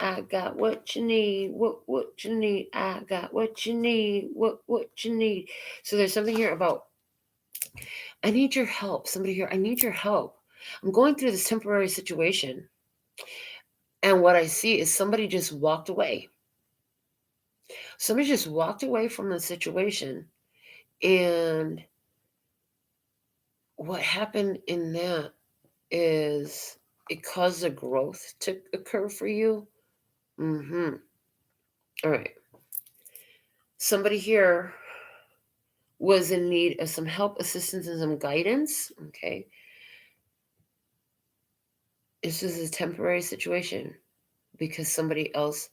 I got what you need, what you need. I got what you need, what you need. So there's something here about, I need your help. Somebody here, I need your help. I'm going through this temporary situation, and what I see is somebody just walked away. Somebody just walked away from the situation, and what happened in that is it caused a growth to occur for you. All right. Somebody here was in need of some help, assistance, and some guidance. Okay. This is a temporary situation because somebody else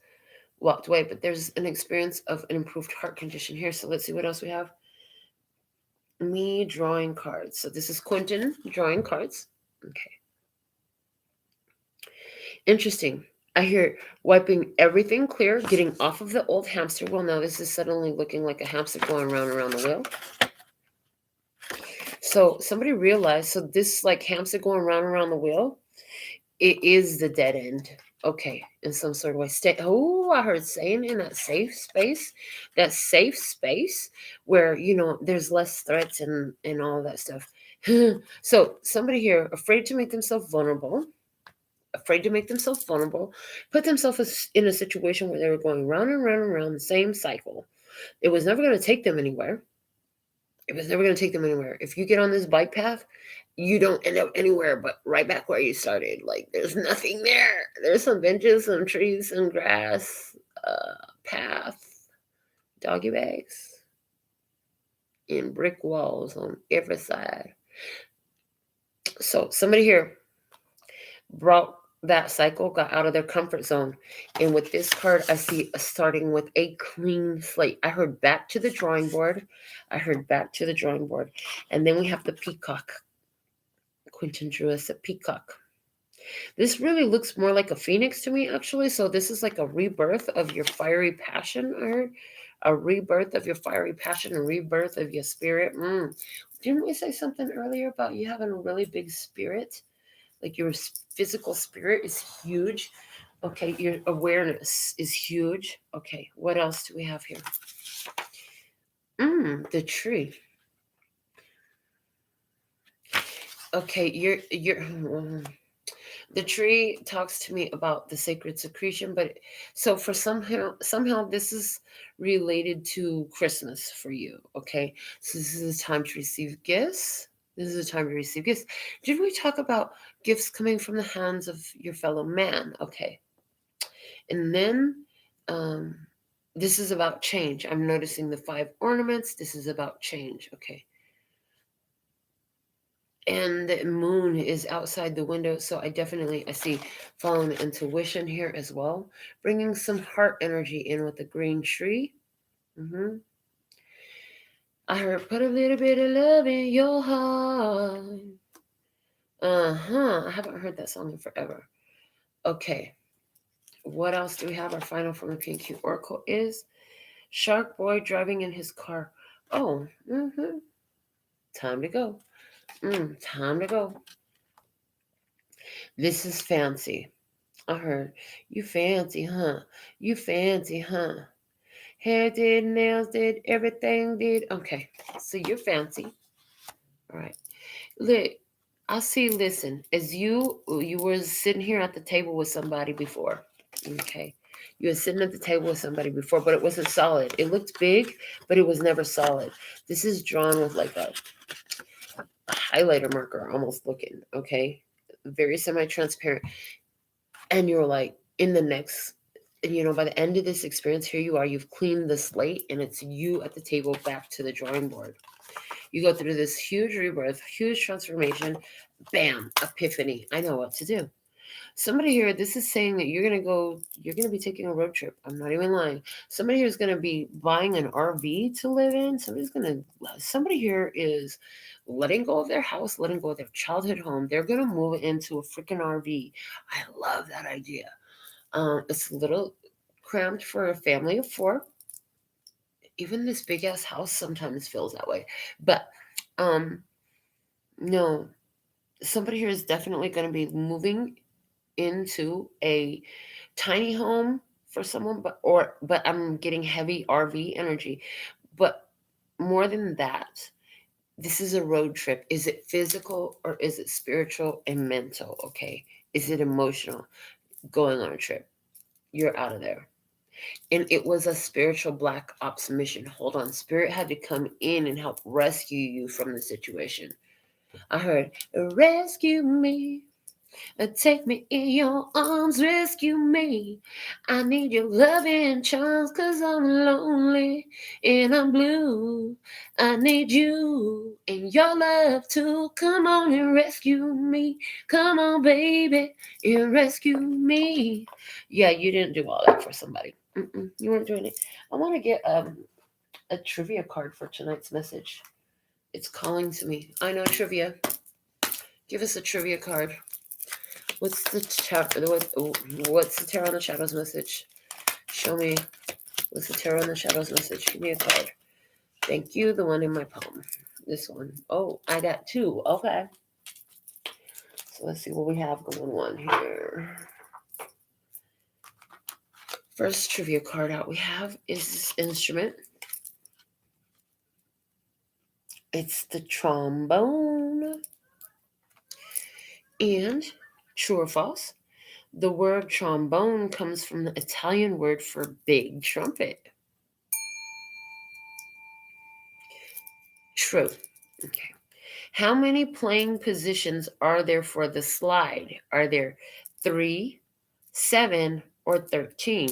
walked away, but there's an experience of an improved heart condition here. So let's see what else we have. Me drawing cards. So this is Quentin drawing cards. Okay. Interesting. I hear wiping everything clear, getting off of the old hamster wheel. Now this is suddenly looking like a hamster going around the wheel. So somebody realized, so this like hamster going around the wheel, it is the dead end. Okay, in some sort of way. I heard saying in that safe space where, there's less threats and all that stuff. So somebody here afraid to make themselves vulnerable, put themselves in a situation where they were going round and round and round the same cycle. It was never going to take them anywhere. If you get on this bike path, you don't end up anywhere but right back where you started. Like, there's nothing there. There's some benches, some trees, some grass, path, doggy bags, and brick walls on every side. So somebody here brought that cycle, got out of their comfort zone. And with this card, I see starting with a clean slate. I heard back to the drawing board. And then we have the peacock. Quentin drew us a peacock. This really looks more like a phoenix to me, actually. So this is like a rebirth of your fiery passion, I heard. A rebirth of your fiery passion, a rebirth of your spirit. Didn't we say something earlier about you having a really big spirit? Like your physical spirit is huge. Okay, your awareness is huge. Okay, what else do we have here? The tree. Okay, you're the tree talks to me about the sacred secretion, but so for somehow this is related to Christmas for you. Okay, so this is a time to receive gifts. Did we talk about gifts coming from the hands of your fellow man? Okay, and then this is about change. I'm noticing the 5 ornaments. This is about change. Okay. And the moon is outside the window, so I see following the intuition here as well, bringing some heart energy in with the green tree. I heard put a little bit of love in your heart. I haven't heard that song in forever. Okay, what else do we have? Our final from the PQ Oracle is Shark Boy driving in his car. Oh, time to go. Time to go. This is fancy. I heard, you fancy, huh? You fancy, huh? Hair did, nails did, everything did. Okay, so you're fancy. All right. Look, listen, as you were sitting here at the table with somebody before. Okay. You were sitting at the table with somebody before, but it wasn't solid. It looked big, but it was never solid. This is drawn with like a highlighter marker almost looking, okay? Very semi-transparent. And you're like, in the next, by the end of this experience, here you are, you've cleaned the slate, and it's you at the table back to the drawing board. You go through this huge rebirth, huge transformation, bam, epiphany. I know what to do. Somebody here, this is saying that you're going to be taking a road trip. I'm not even lying. Somebody here is going to be buying an RV to live in. Somebody here is letting go of their house, letting go of their childhood home. They're going to move into a freaking RV. I love that idea. It's a little cramped for a family of 4. Even this big ass house sometimes feels that way. But no, somebody here is definitely going to be moving into a tiny home for someone, but I'm getting heavy RV energy. But more than that, this is a road trip. Is it physical or is it spiritual and mental? Okay. Is it emotional? Going on a trip. You're out of there. And it was a spiritual black ops mission. Hold on. Spirit had to come in and help rescue you from the situation. I heard, rescue me. Take me in your arms, rescue me. I need your loving charms, cause I'm lonely and I'm blue. I need you and your love too. Come on and rescue me. Come on, baby, and rescue me. Yeah, you didn't do all that for somebody. You weren't doing it. I want to get a trivia card for tonight's message. It's calling to me. I know trivia. Give us a trivia card. What's the Tarot in the Shadows message? Show me. What's the Tarot in the Shadows message? Give me a card. Thank you. The one in my palm. This one. Oh, I got 2. Okay. So let's see what we have going on here. First trivia card out we have is this instrument. It's the trombone. And true or false? The word trombone comes from the Italian word for big trumpet. True. Okay. How many playing positions are there for the slide? Are there 3, 7, or 13?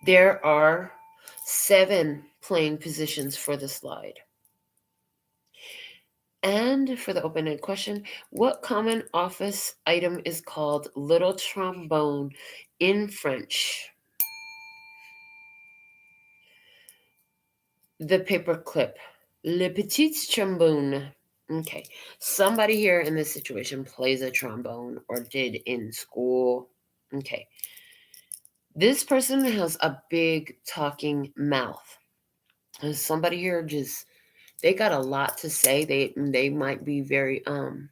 There are 7 playing positions for the slide. And for the open-ended question, what common office item is called little trombone in French? The paperclip. Le petit trombone. Okay. Somebody here in this situation plays a trombone or did in school. Okay. This person has a big talking mouth. And somebody here they got a lot to say. They might be very I'm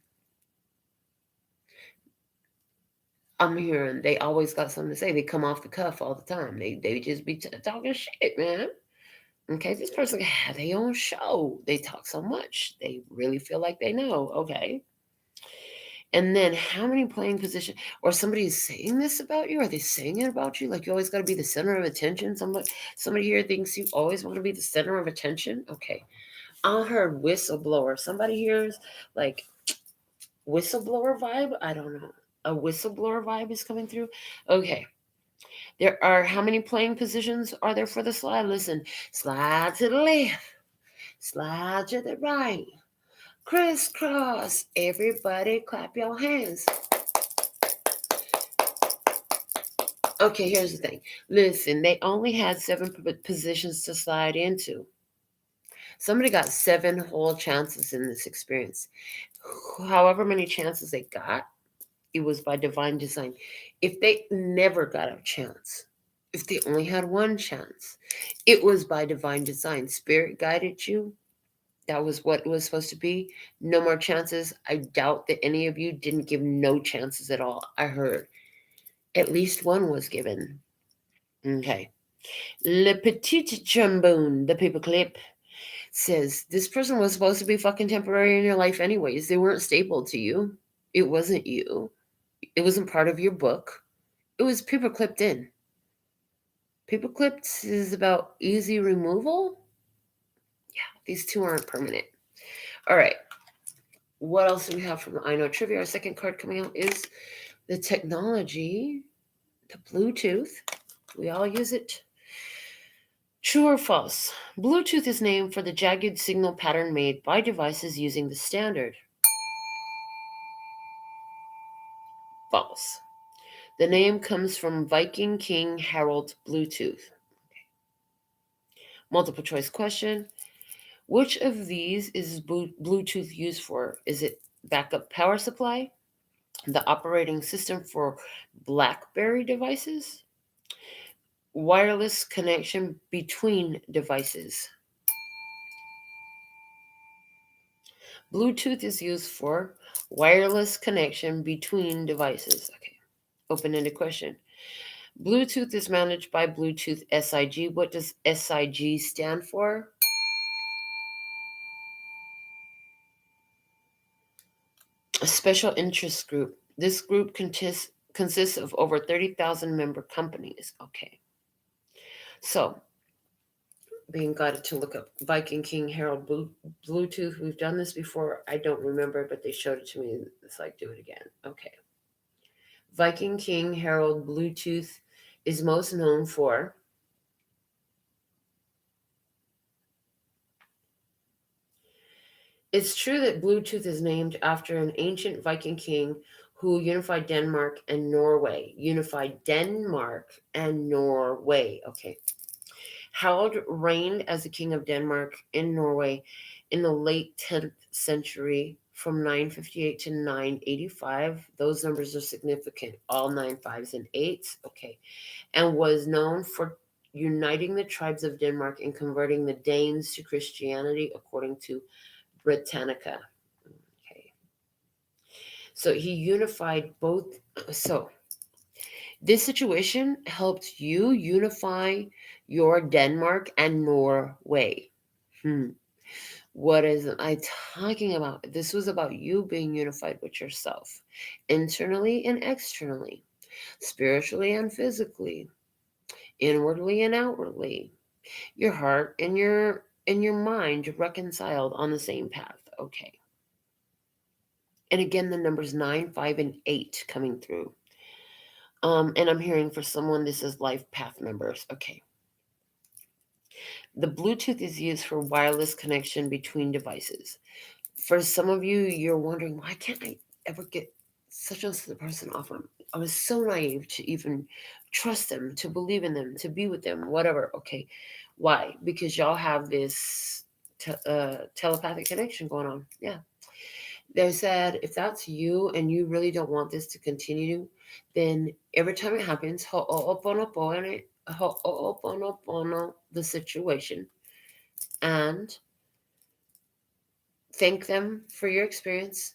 hearing they always got something to say. They come off the cuff all the time. They just be talking shit, man. Okay, this person can have their own show. They talk so much. They really feel like they know. Okay. And then how many playing position or somebody's saying this about you? Are they saying it about you? Like you always got to be the center of attention? Somebody here thinks you always want to be the center of attention? Okay. I heard whistleblower. Somebody here's like whistleblower vibe? I don't know. A whistleblower vibe is coming through. Okay. There are how many playing positions are there for the slide? Listen, slide to the left, slide to the right, crisscross. Everybody clap your hands. Okay, here's the thing. Listen, they only had 7 positions to slide into. Somebody got 7 whole chances in this experience. However many chances they got, it was by divine design. If they never got a chance, if they only had 1 chance, it was by divine design. Spirit guided you. That was what it was supposed to be. No more chances. I doubt that any of you didn't give no chances at all. I heard at least 1 was given. Okay. Le petit trombone, the paperclip, says this person was supposed to be fucking temporary in your life anyways. They weren't stapled to you. It wasn't you. It wasn't part of your book. It was paperclipped in. Paperclipped is about easy removal. Yeah, these 2 aren't permanent. All right. What else do we have from the I Know Trivia? Our second card coming out is the technology, the Bluetooth. We all use it. True or false? Bluetooth is named for the jagged signal pattern made by devices using the standard. False. The name comes from Viking King Harold's Bluetooth. Multiple choice question. Which of these is Bluetooth used for? Is it backup power supply, the operating system for BlackBerry devices, wireless connection between devices? Bluetooth is used for wireless connection between devices. Okay. Open-ended question. Bluetooth is managed by Bluetooth SIG. What does SIG stand for? A special interest group. This group consists of over 30,000 member companies. Okay. So, being guided to look up Viking King Harold Bluetooth. We've done this before. I don't remember, but they showed it to me. It's like, do it again. Okay. Viking King Harold Bluetooth is most known for It's true that Bluetooth is named after an ancient Viking king who unified Denmark and Norway. Unified Denmark and Norway. Okay. Harold reigned as the king of Denmark in Norway in the late 10th century from 958 to 985. Those numbers are significant. All 9 5s and 8s. Okay. And was known for uniting the tribes of Denmark and converting the Danes to Christianity, according to Britannica. Okay. So he unified both. So this situation helped you unify your Denmark and Norway. What is I talking about? This was about you being unified with yourself, internally and externally, spiritually and physically, inwardly and outwardly. Your heart and your mind reconciled on the same path. Okay. And again, the numbers 9, 5, and 8 coming through. And I'm hearing for someone, this is life path members. Okay. The Bluetooth is used for wireless connection between devices. For some of you, you're wondering, why can't I ever get such and such a person off them? I was so naive to even trust them, to believe in them, to be with them, whatever. Okay. Why? Because y'all have this telepathic connection going on. Yeah. They said, if that's you and you really don't want this to continue, then every time it happens, ho'oponopono the situation and thank them for your experience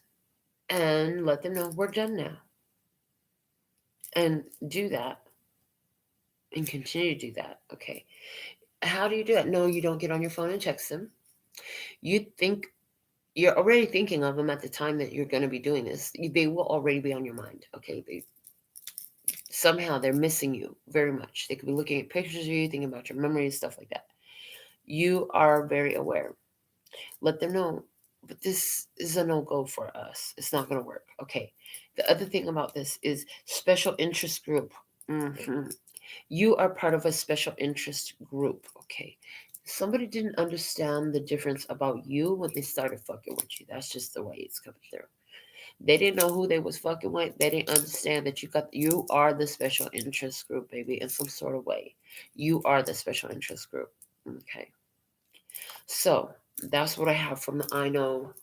and let them know we're done now. And do that and continue to do that. Okay. How do you do that? No, you don't get on your phone and text them. You're already thinking of them at the time that you're going to be doing this. They will already be on your mind. Okay. Somehow they're missing you very much. They could be looking at pictures of you, thinking about your memories, stuff like that. You are very aware. Let them know, but this is a no-go for us. It's not going to work. Okay. The other thing about this is special interest group. You are part of a special interest group. Okay. Somebody didn't understand the difference about you when they started fucking with you. That's just the way it's coming through. They didn't know who they was fucking with. They didn't understand that you are the special interest group, baby, in some sort of way. You are the special interest group. Okay. So that's what I have from the I Know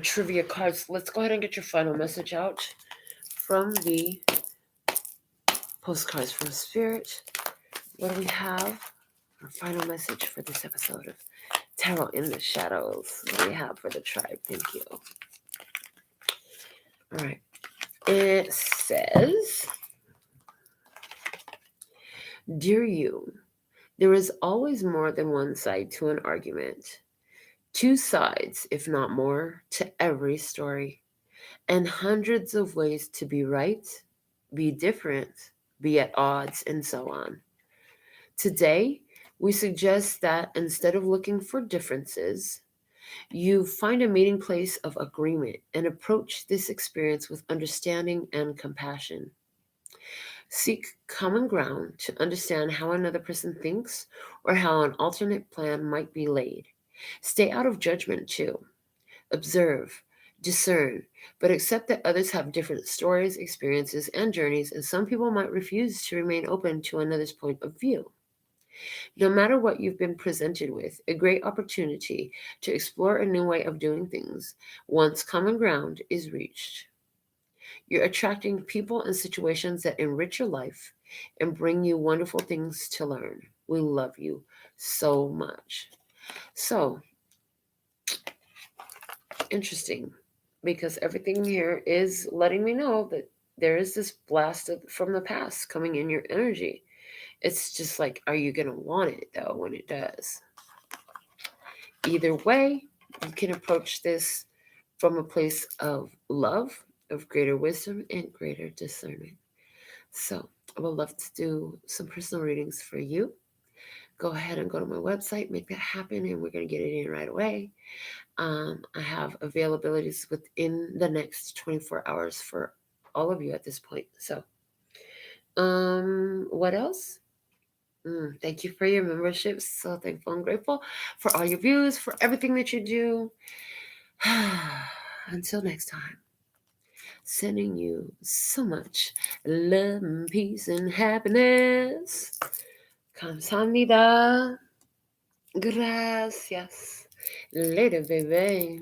trivia cards. Let's go ahead and get your final message out from the postcards from Spirit. What do we have? Our final message for this episode of Tarot in the Shadows. What do we have for the tribe? Thank you. All right. It says, Dear you, there is always more than one side to an argument. Two sides, if not more, to every story. And hundreds of ways to be right, be different, be at odds, and so on. Today, we suggest that instead of looking for differences, you find a meeting place of agreement and approach this experience with understanding and compassion. Seek common ground to understand how another person thinks or how an alternate plan might be laid. Stay out of judgment too. Observe. Discern, but accept that others have different stories, experiences, and journeys, and some people might refuse to remain open to another's point of view. No matter what you've been presented with, a great opportunity to explore a new way of doing things once common ground is reached. You're attracting people and situations that enrich your life and bring you wonderful things to learn. We love you so much. So, interesting, because everything here is letting me know that there is this blast from the past coming in your energy. It's just like, are you going to want it though when it does? Either way, you can approach this from a place of love, of greater wisdom, and greater discernment. So, I would love to do some personal readings for you. Go ahead and go to my website, make that happen, and we're going to get it in right away. I have availabilities within the next 24 hours for all of you at this point. So, what else? Thank you for your membership. So thankful and grateful for all your views, for everything that you do. Until next time, sending you so much love and peace and happiness. Kamsahamnida. Gracias. Later, baby.